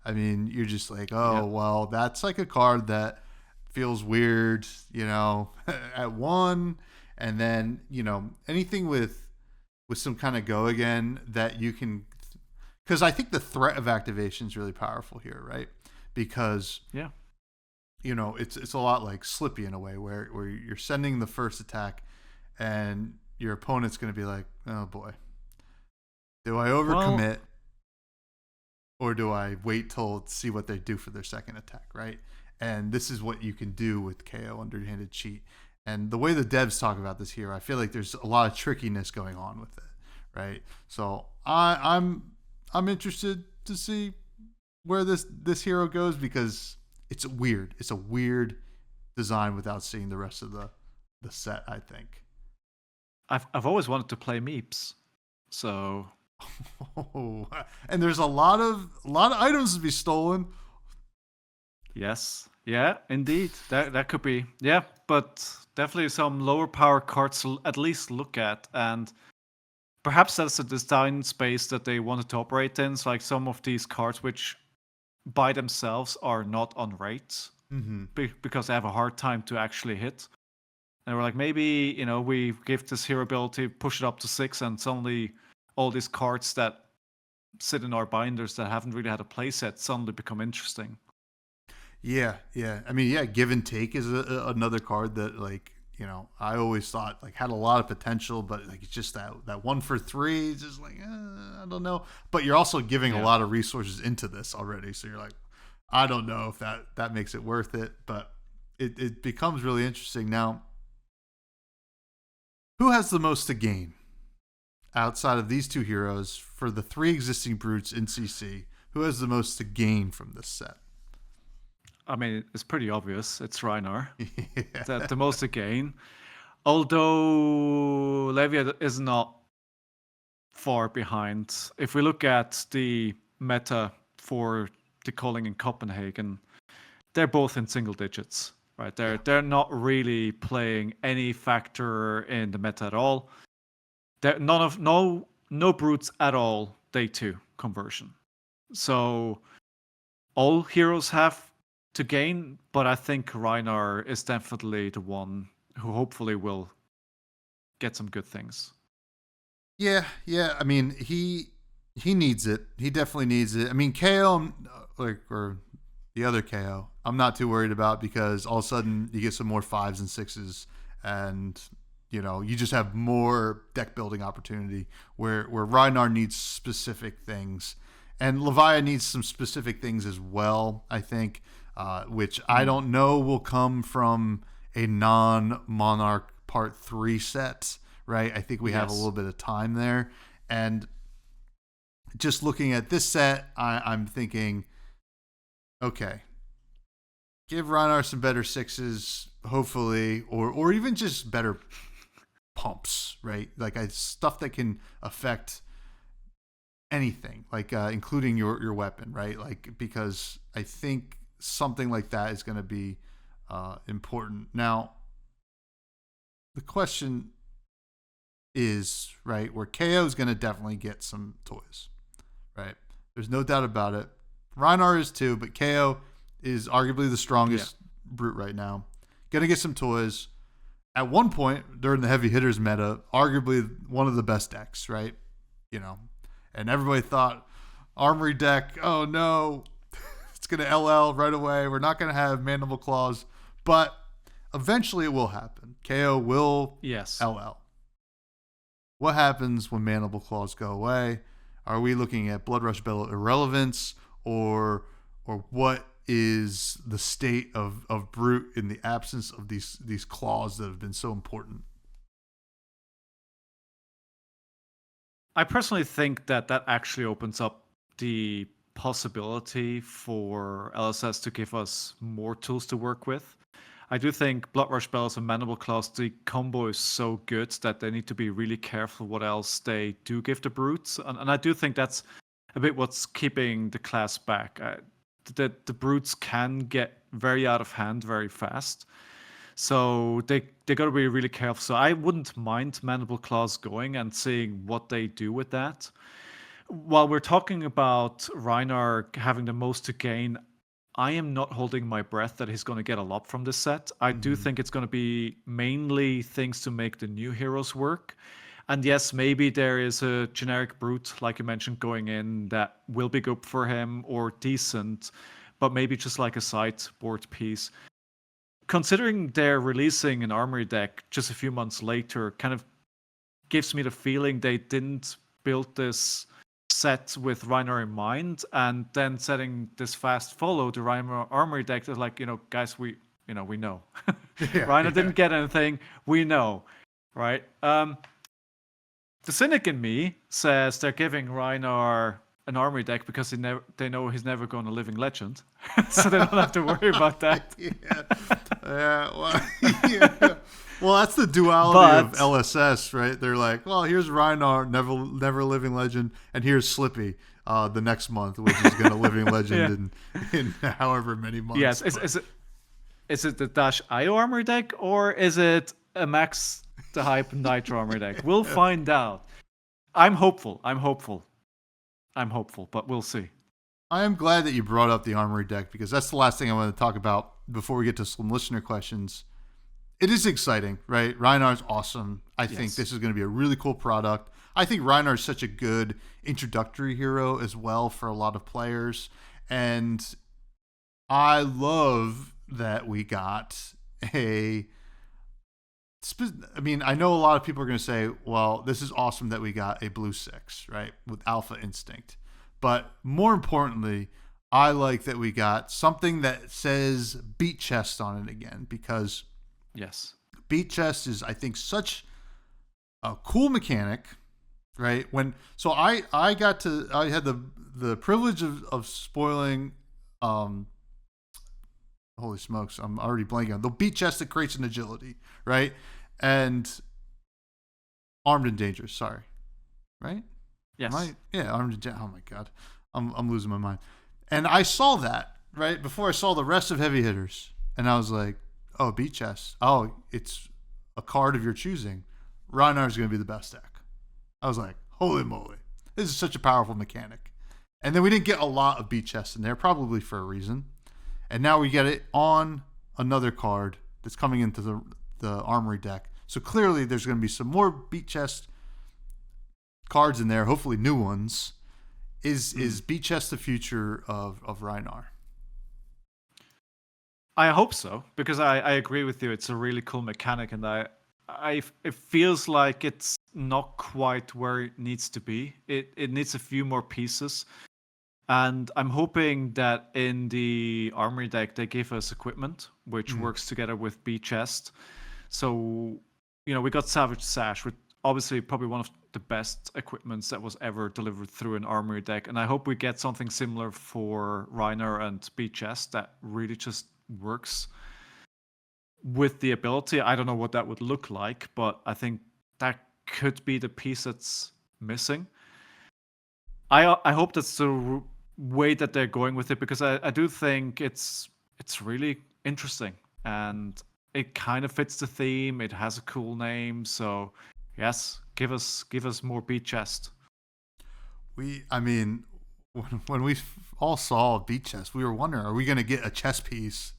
I mean, you're just like, oh, well, that's like a card that feels weird, at 1. And then, anything with some kind of go again that you can, because I think the threat of activation is really powerful here, right? Because it's a lot like Slippy in a way, where you're sending the first attack, and your opponent's going to be like, oh boy, do I overcommit, or do I wait till see what they do for their second attack, right? And this is what you can do with KO Underhanded Cheat. And the way the devs talk about this here, I feel like there's a lot of trickiness going on with it, right? So I'm interested to see where this hero goes, because it's weird. It's a weird design without seeing the rest of the set, I think. I've always wanted to play Meeps, so. And there's a lot of items to be stolen. Yes, Yeah, indeed. That could be. Yeah, but definitely some lower power cards to at least look at, and perhaps that's the design space that they wanted to operate in. So like some of these cards, which by themselves are not on rates because they have a hard time to actually hit. And we're like, maybe we give this hero ability, push it up to 6, and suddenly all these cards that sit in our binders that haven't really had a playset suddenly become interesting. Yeah. I mean, yeah, Give and Take is another card that, like, I always thought like had a lot of potential, but like it's just that 1 for 3 is just like I don't know. But you're also giving a lot of resources into this already, so you're like, I don't know if that makes it worth it. But it becomes really interesting now. Who has the most to gain outside of these two heroes for the 3 existing brutes in CC? Who has the most to gain from this set? I mean, it's pretty obvious. It's Reinar. The most to gain. Although Levia is not far behind. If we look at the meta for the calling in Copenhagen, they're both in single digits. Right? They're not really playing any factor in the meta at all. No brutes at all day 2 conversion. So all heroes have to gain, but I think Reinar is definitely the one who hopefully will get some good things. Yeah. I mean, he needs it. He definitely needs it. I mean, KO, or the other KO, I'm not too worried about because all of a sudden you get some more 5s and 6s, and you just have more deck building opportunity. Where Reinar needs specific things, and Levia needs some specific things as well, I think. Which I don't know will come from a non-Monarch Part 3 set, right? I think we have a little bit of time there. And just looking at this set, I'm thinking, okay, give Reinar some better 6s, hopefully, or even just better pumps, right? Like stuff that can affect anything, like including your weapon, right? Like, because I think something like that is going to be important. Now, the question is, right, where KO is going to definitely get some toys, right? There's no doubt about it. Reinar is too, but KO is arguably the strongest brute right now. Going to get some toys. At one point, during the heavy hitters meta, arguably one of the best decks, right? And everybody thought, Armory deck, oh no, it's going to LL right away. We're not going to have Mandible Claws, but eventually it will happen. KO will LL. What happens when Mandible Claws go away? Are we looking at Blood Rush Bellow irrelevance, or what is the state of Brute in the absence of these claws that have been so important? I personally think that actually opens up the possibility for LSS to give us more tools to work with. I do think Blood Rush Bellows and Mandible Claws, the combo is so good that they need to be really careful what else they do give the brutes. And I do think that's a bit what's keeping the class back. The brutes can get very out of hand very fast. So they got to be really careful. So I wouldn't mind Mandible Claws going and seeing what they do with that. While we're talking about Reinar having the most to gain, I am not holding my breath that he's going to get a lot from this set. I do think it's going to be mainly things to make the new heroes work. And yes, maybe there is a generic brute, like you mentioned, going in that will be good for him or decent, but maybe just like a sideboard piece. Considering they're releasing an armory deck just a few months later, kind of gives me the feeling they didn't build this set with Reinar in mind, and then setting this fast follow the Reinar armory deck is like, guys, we know. Reinar didn't get anything, we know, right? The cynic in me says they're giving Reinar an armory deck because they know he's never going to Living Legend, so they don't have to worry about that. Well, that's the duality of LSS, right? They're like, well, here's Reinar, never Living Legend, and here's Slippy the next month, which is going to Living Legend in however many months. Yes, is it the Dash IO armor deck or is it a Max the Hype Nitro armor deck? We'll find out. I'm hopeful, but we'll see. I am glad that you brought up the Armory deck because that's the last thing I want to talk about before we get to some listener questions. It is exciting, right? Reinhar's awesome. I think this is going to be a really cool product. I think Reinar is such a good introductory hero as well for a lot of players. And I love that we got I know a lot of people are going to say, well, this is awesome that we got a blue 6, right? With Alpha Instinct. But more importantly, I like that we got something that says Beat Chest on it again because Beat Chest is, I think, such a cool mechanic, right? I had the privilege of spoiling, holy smokes, I'm already blanking on the Beat Chest that creates an agility, right? And Armed and Dangerous, sorry, right? Yes. Armed and oh my god, I'm losing my mind. And I saw that right before I saw the rest of Heavy Hitters, and I was like, oh, Beat Chest. Oh, it's a card of your choosing. Reinhardt is going to be the best deck. I was like, holy moly, this is such a powerful mechanic. And then we didn't get a lot of Beat Chest in there, probably for a reason. And now we get it on another card that's coming into the Armory deck. So clearly there's going to be some more Beat Chest cards in there, hopefully new ones. Is Beat Chest the future of Rhinar? I hope so, because I agree with you. It's a really cool mechanic, and it feels like it's not quite where it needs to be. It needs a few more pieces. And I'm hoping that in the Armory deck they give us equipment, which works together with Beat Chest. So, we got Savage Sash, which obviously probably one of the best equipments that was ever delivered through an Armory deck. And I hope we get something similar for Reiner and Beat Chest that really just works with the ability. I don't know what that would look like, but I think that could be the piece that's missing. I hope that's the way that they're going with it, because I do think it's really interesting and it kind of fits the theme. It has a cool name, so yes, give us more Beat Chest. When we all saw Beat Chest, we were wondering, are we going to get a chess piece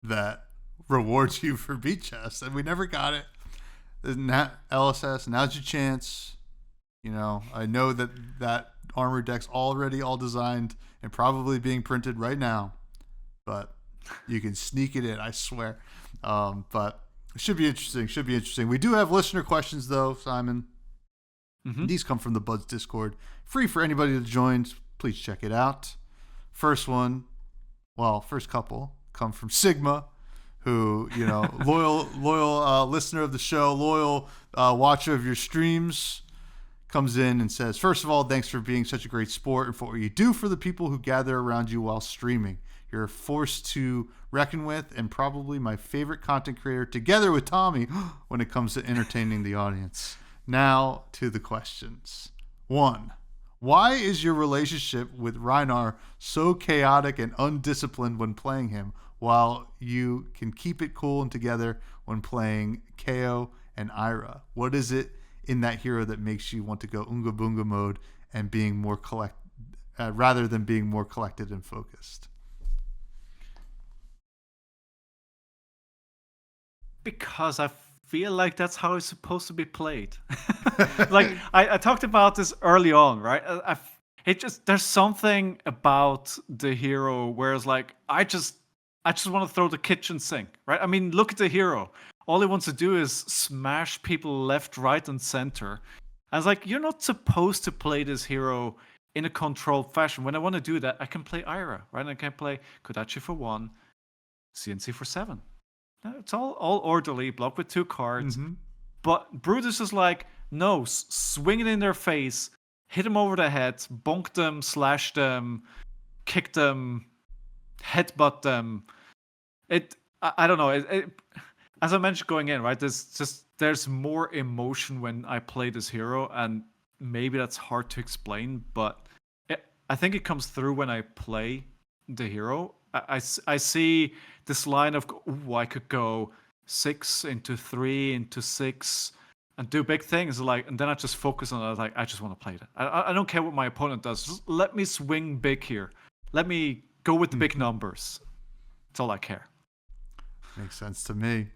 that rewards you for Beat Chest? And we never got it. LSS, now's your chance. I know that Armored deck's already all designed and probably being printed right now, but you can sneak it in, I swear. But it should be interesting. We do have listener questions, though, Simon. Mm-hmm. These come from the Buds Discord. Free for anybody that joins. Please check it out. First couple come from Sigma, who, loyal listener of the show, loyal watcher of your streams, comes in and says, first of all, thanks for being such a great sport and for what you do for the people who gather around you while streaming. You're a force to reckon with and probably my favorite content creator, together with Tommy, when it comes to entertaining the audience. Now to the questions. 1. Why is your relationship with Reinar so chaotic and undisciplined when playing him, while you can keep it cool and together when playing KO and Ira? What is it in that hero that makes you want to go Unga Bunga mode and being more rather than being more collected and focused? Because I feel like that's how it's supposed to be played. Like I talked about this early on, right? There's something about the hero where it's like I just want to throw the kitchen sink, right? I mean, look at the hero. All he wants to do is smash people left, right, and center. I was like, you're not supposed to play this hero in a controlled fashion. When I want to do that, I can play Ira, right? I can play Kodachi for 1, CNC for 7. It's all orderly, block with 2 cards. Mm-hmm. But Brutus is like, no, swing it in their face, hit them over the head, bonk them, slash them, kick them, headbutt them. I don't know. As I mentioned going in, right? There's more emotion when I play this hero, and maybe that's hard to explain, but I think it comes through when I play the hero. I see this line of, ooh, I could go 6 into 3 into 6 and do big things. Like, and then I just focus on it. Like, I just want to play it. I don't care what my opponent does. Just let me swing big here. Let me go with the big numbers. That's all I care. Makes sense to me.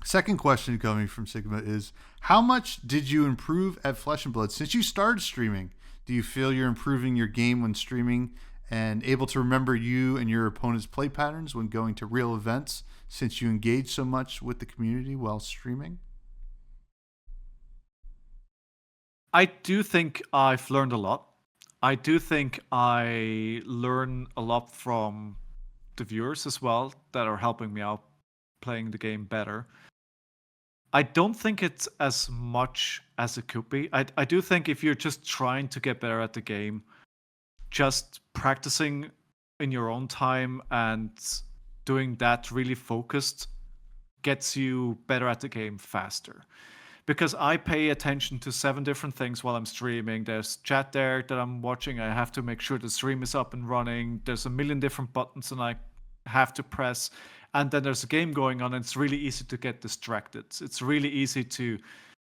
Second question coming from Sigma is, how much did you improve at Flesh and Blood since you started streaming? Do you feel you're improving your game when streaming and able to remember you and your opponent's play patterns when going to real events since you engage so much with the community while streaming? I do think I've learned a lot. I do think I learn a lot from the viewers as well that are helping me out playing the game better. I don't think it's as much as it could be. I do think if you're just trying to get better at the game, just practicing in your own time and doing that really focused gets you better at the game faster. Because I pay attention to 7 different things while I'm streaming. There's chat there that I'm watching. I have to make sure the stream is up and running. There's a million different buttons and I have to press. And then there's a game going on and it's really easy to get distracted. It's really easy to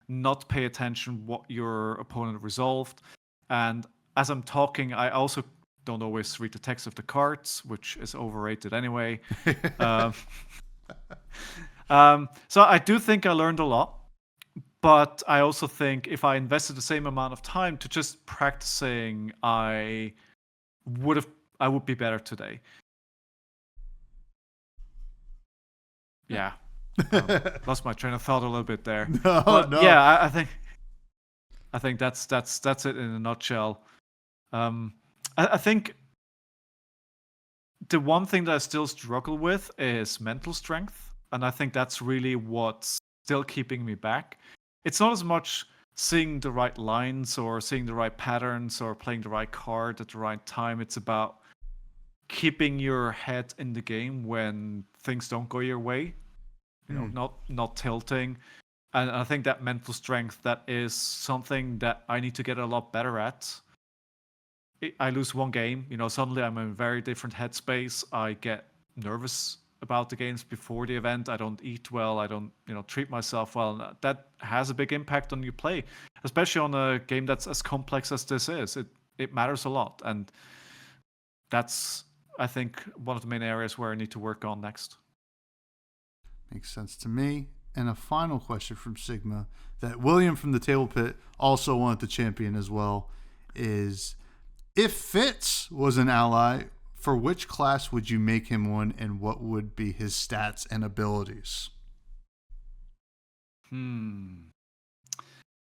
not pay attention what your opponent resolved. And as I'm talking, I also don't always read the text of the cards, which is overrated anyway. So I do think I learned a lot. But I also think if I invested the same amount of time to just practicing, I would be better today. Yeah. Lost my train of thought a little bit there. No. Yeah, I think that's it in a nutshell. I think the one thing that I still struggle with is mental strength, and I think that's really what's still keeping me back. It's not as much seeing the right lines or seeing the right patterns or playing the right card at the right time. It's about keeping your head in the game when things don't go your way. You know, not tilting. And I think that mental strength, that is something that I need to get a lot better at. I lose one game, suddenly I'm in a very different headspace. I get nervous about the games before the event. I don't eat well. I don't, treat myself well. That has a big impact on your play, especially on a game that's as complex as this is. It matters a lot, and that's, I think, one of the main areas where I need to work on next. Makes sense to me. And a final question from Sigma that William from the Table Pit also wanted to champion as well is, if Fitz was an ally, for which class would you make him one, and what would be his stats and abilities?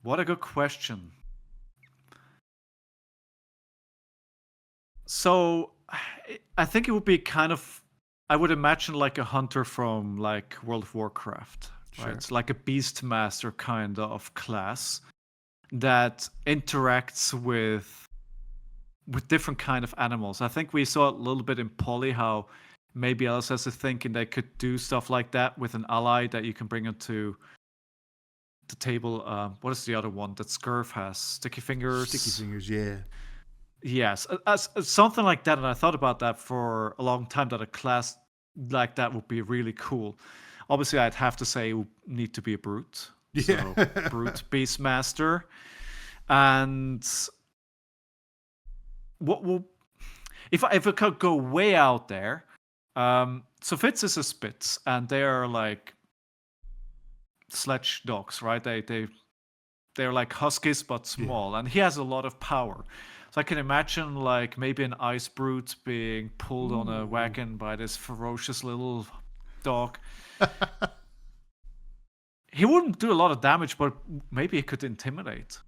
What a good question. So I think it would be kind of, I would imagine like a hunter from like World of Warcraft, right? Sure. It's like a beastmaster kind of class that interacts with different kind of animals. I think we saw a little bit in Poly how maybe LSS is thinking they could do stuff like that with an ally that you can bring onto the table. What is the other one that Scurf has? Sticky Fingers? Sticky Fingers, yeah. Yes, as something like that. And I thought about that for a long time, that a class like that would be really cool. Obviously, I'd have to say it would need to be a brute. Yeah. So, brute Beastmaster. And what will, if I could go way out there, so Fitz is a Spitz, and they are like sledge dogs, right? They're like huskies but small, and he has a lot of power. So I can imagine like maybe an ice brute being pulled on a wagon by this ferocious little dog. He wouldn't do a lot of damage, but maybe he could intimidate.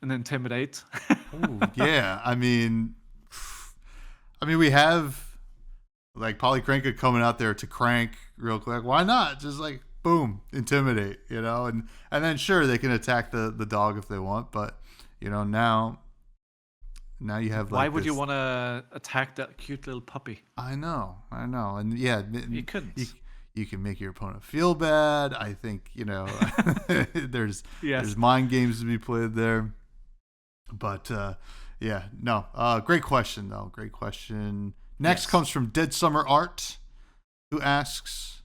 And intimidate. Ooh, yeah, I mean, we have like Polycranka coming out there to crank real quick. Why not? Just like boom, intimidate, and then sure they can attack the dog if they want, but now you have like, why would you want to attack that cute little puppy? I know, and yeah, you couldn't. You can make your opponent feel bad. I think there's mind games to be played there. But Yeah, no. Great question, though. Great question. Next comes from Dead Summer Art, who asks,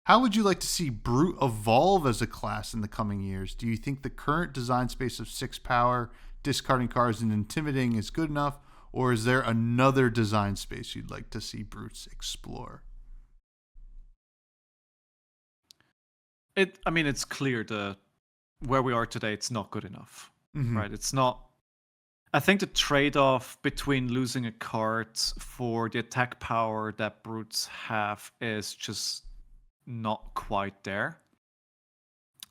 how would you like to see Brute evolve as a class in the coming years? Do you think the current design space of 6 power, discarding cards, and intimidating is good enough? Or is there another design space you'd like to see Brutes explore? It's clear where we are today, it's not good enough. Right? It's not. I think the trade-off between losing a card for the attack power that Brutes have is just not quite there.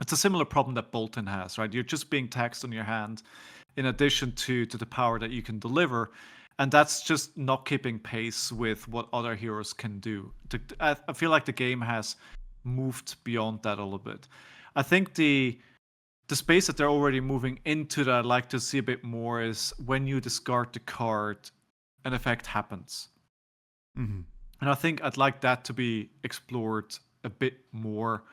It's a similar problem that Bolton has, right? You're just being taxed on your hand in addition to the power that you can deliver, and that's just not keeping pace with what other heroes can do. I feel like the game has moved beyond that a little bit. I think the space that they're already moving into that I'd like to see a bit more is when you discard the card, an effect happens. And I think I'd like that to be explored a bit more.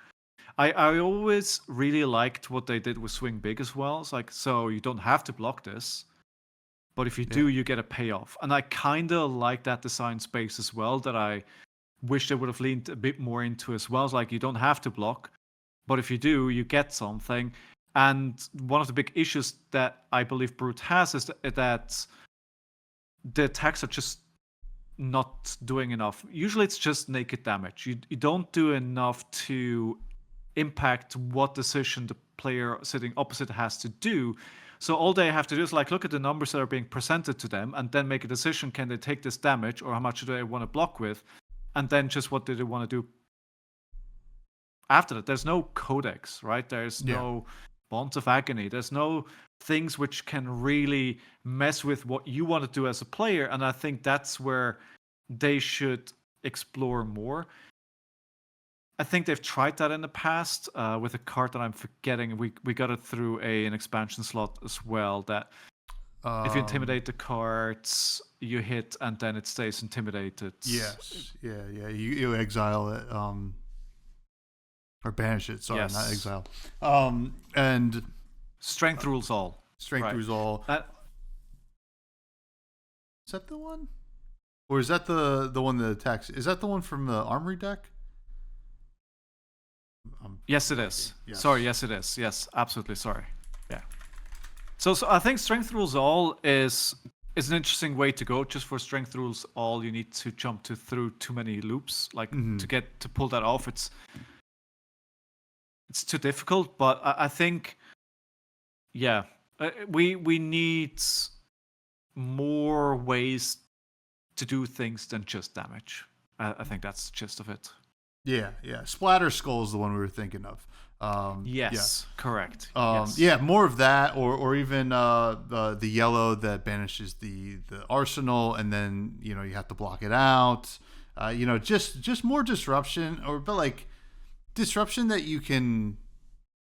I always really liked what they did with Swing Big as well. It's like, so you don't have to block this, but if you do, you get a payoff. And I kind of like that design space as well, that I wish they would have leaned a bit more into as well. It's like, you don't have to block, but if you do, you get something. And one of the big issues that I believe Brute has is that the attacks are just not doing enough. Usually it's just naked damage. You don't do enough to impact what decision the player sitting opposite has to do. So all they have to do is like look at the numbers that are being presented to them and then make a decision. Can they take this damage, or how much do they want to block with? And then just what do they want to do after that? There's no codex, right? There's no bonds of agony. There's no things which can really mess with what you want to do as a player. And I think that's where they should explore more. I think they've tried that in the past with a card that I'm forgetting. We got it through an expansion slot as well, that if you intimidate the cards, you hit and then it stays intimidated. Yes. Yeah. You exile it. Or banish it. Sorry, not exile. And strength rules all. Strength rules all. Is that the one? Or is that the one that attacks? Is that the one from the Armory deck? Yes, it is. Yes. Sorry, yes, it is. Yes, absolutely. Sorry. Yeah. So I think strength rules all is an interesting way to go. Just for strength rules all, you need to jump through too many loops. Like to pull that off, it's too difficult. But I think, we need more ways to do things than just damage. I think that's the gist of it. Yeah. Splatter Skull is the one we were thinking of. Yes, correct. Yes. Yeah, more of that, or even the yellow that banishes the arsenal, and then you have to block it out. Just more disruption, but like disruption that you can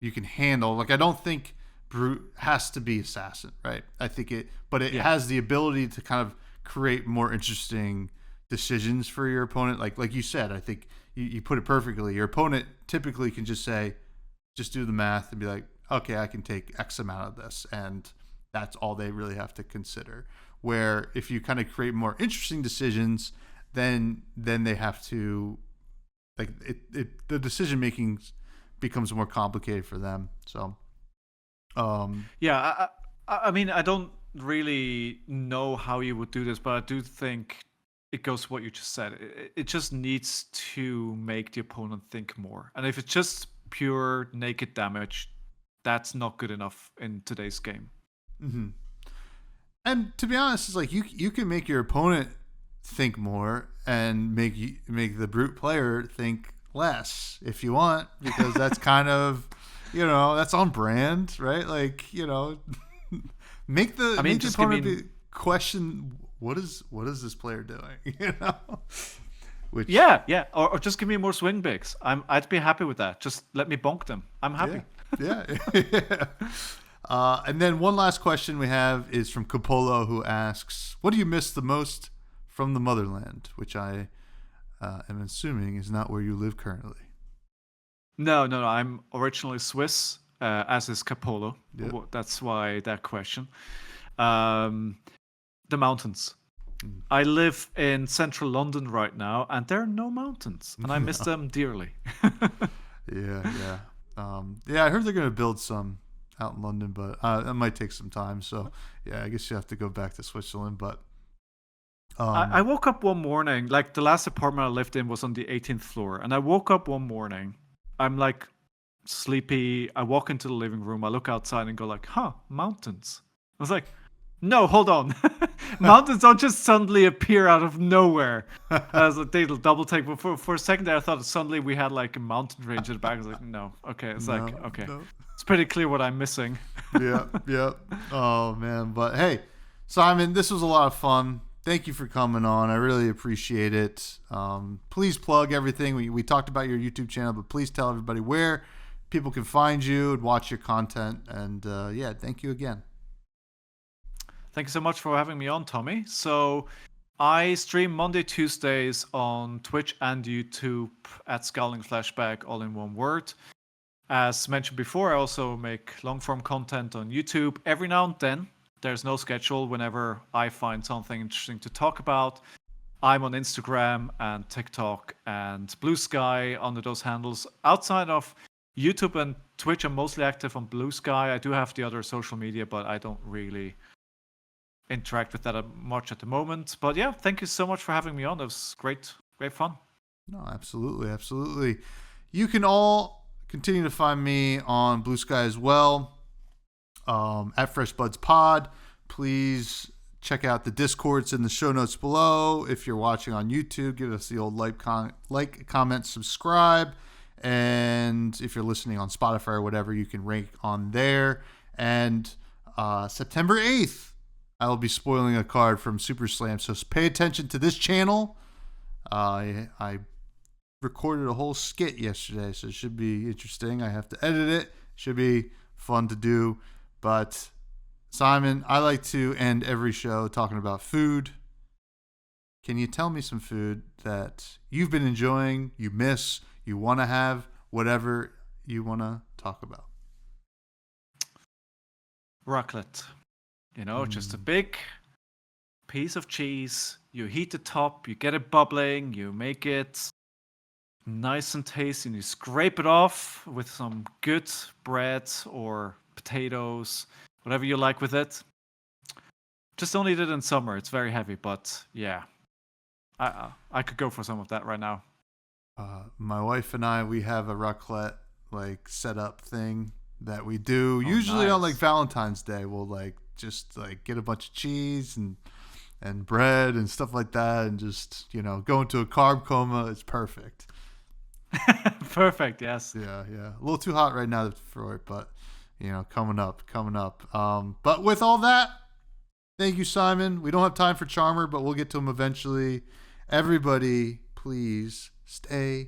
handle. Like I don't think Brute has to be assassin, right? I think it has the ability to kind of create more interesting decisions for your opponent. Like you said, I think you put it perfectly. Your opponent typically can just do the math and be like, okay, I can take X amount of this, and that's all they really have to consider. Where if you kind of create more interesting decisions, then they have to, like, the decision making becomes more complicated for them. So, I mean, I don't really know how you would do this, but I do think it goes to what you just said. It just needs to make the opponent think more. And if it's just pure naked damage, that's not good enough in today's game. And to be honest, it's like you can make your opponent think more and make the Brute player think less if you want, because that's kind of that's on brand, right? Like make the opponent question, what is this player doing? Which, or just give me more swing bigs. I'd be happy with that. Just let me bonk them. I'm happy. Yeah. And then one last question we have is from Capolo, who asks, what do you miss the most from the motherland? Which I am assuming is not where you live currently. No. I'm originally Swiss, as is Capolo. Yep. That's why that question. The mountains. I live in central London right now, and there are no mountains, and I miss them dearly. Yeah. I heard they're going to build some out in London, but it might take some time. So, yeah, I guess you have to go back to Switzerland. But I woke up one morning, like the last apartment I lived in was on the 18th floor, and I woke up one morning. I'm like sleepy. I walk into the living room. I look outside and go like, mountains. I was like, no, hold on. Mountains don't just suddenly appear out of nowhere. I was like, they'll double take. But for a second there, I thought suddenly we had like a mountain range in the back. I was like, no. Okay. It's okay. No. It's pretty clear what I'm missing. Yeah. Oh, man. But hey, Simon, this was a lot of fun. Thank you for coming on. I really appreciate it. Please plug everything. We talked about your YouTube channel, but please tell everybody where people can find you and watch your content. And thank you again. Thank you so much for having me on, Tommy. So I stream Monday, Tuesdays on Twitch and YouTube at ScowlingFleshBag, all in one word. As mentioned before, I also make long-form content on YouTube every now and then. There's no schedule. Whenever I find something interesting to talk about, I'm on Instagram and TikTok and Blue Sky under those handles. Outside of YouTube and Twitch, I'm mostly active on Blue Sky. I do have the other social media, but I don't really interact with that much at the moment. But yeah, thank you so much for having me on. It was great fun. No, absolutely. You can all continue to find me on Blue Sky as well, at freshbudspod. Please check out the Discords in the show notes below. If you're watching on YouTube, give us the old like, comment, subscribe. And if you're listening on Spotify or whatever, you can rank on there. And September 8th, I will be spoiling a card from Super Slam, so pay attention to this channel. I recorded a whole skit yesterday, so it should be interesting. I have to edit it. Should be fun to do. But Simon, I like to end every show talking about food. Can you tell me some food that you've been enjoying, you miss, you want to have, whatever you want to talk about? Raclette. Just a big piece of cheese. You heat the top, you get it bubbling, you make it nice and tasty, and you scrape it off with some good bread or potatoes, whatever you like with it. Just don't eat it in summer. It's very heavy, but yeah. I could go for some of that right now. My wife and I, we have a raclette setup thing that we do. Usually nice. On Valentine's Day, we'll just get a bunch of cheese and bread and stuff like that, and just go into a carb coma. It's perfect. Perfect. Yes. Yeah. A little too hot right now for it, but coming up. But with all that, thank you, Simon. We don't have time for Charmer, but we'll get to him eventually. Everybody, please stay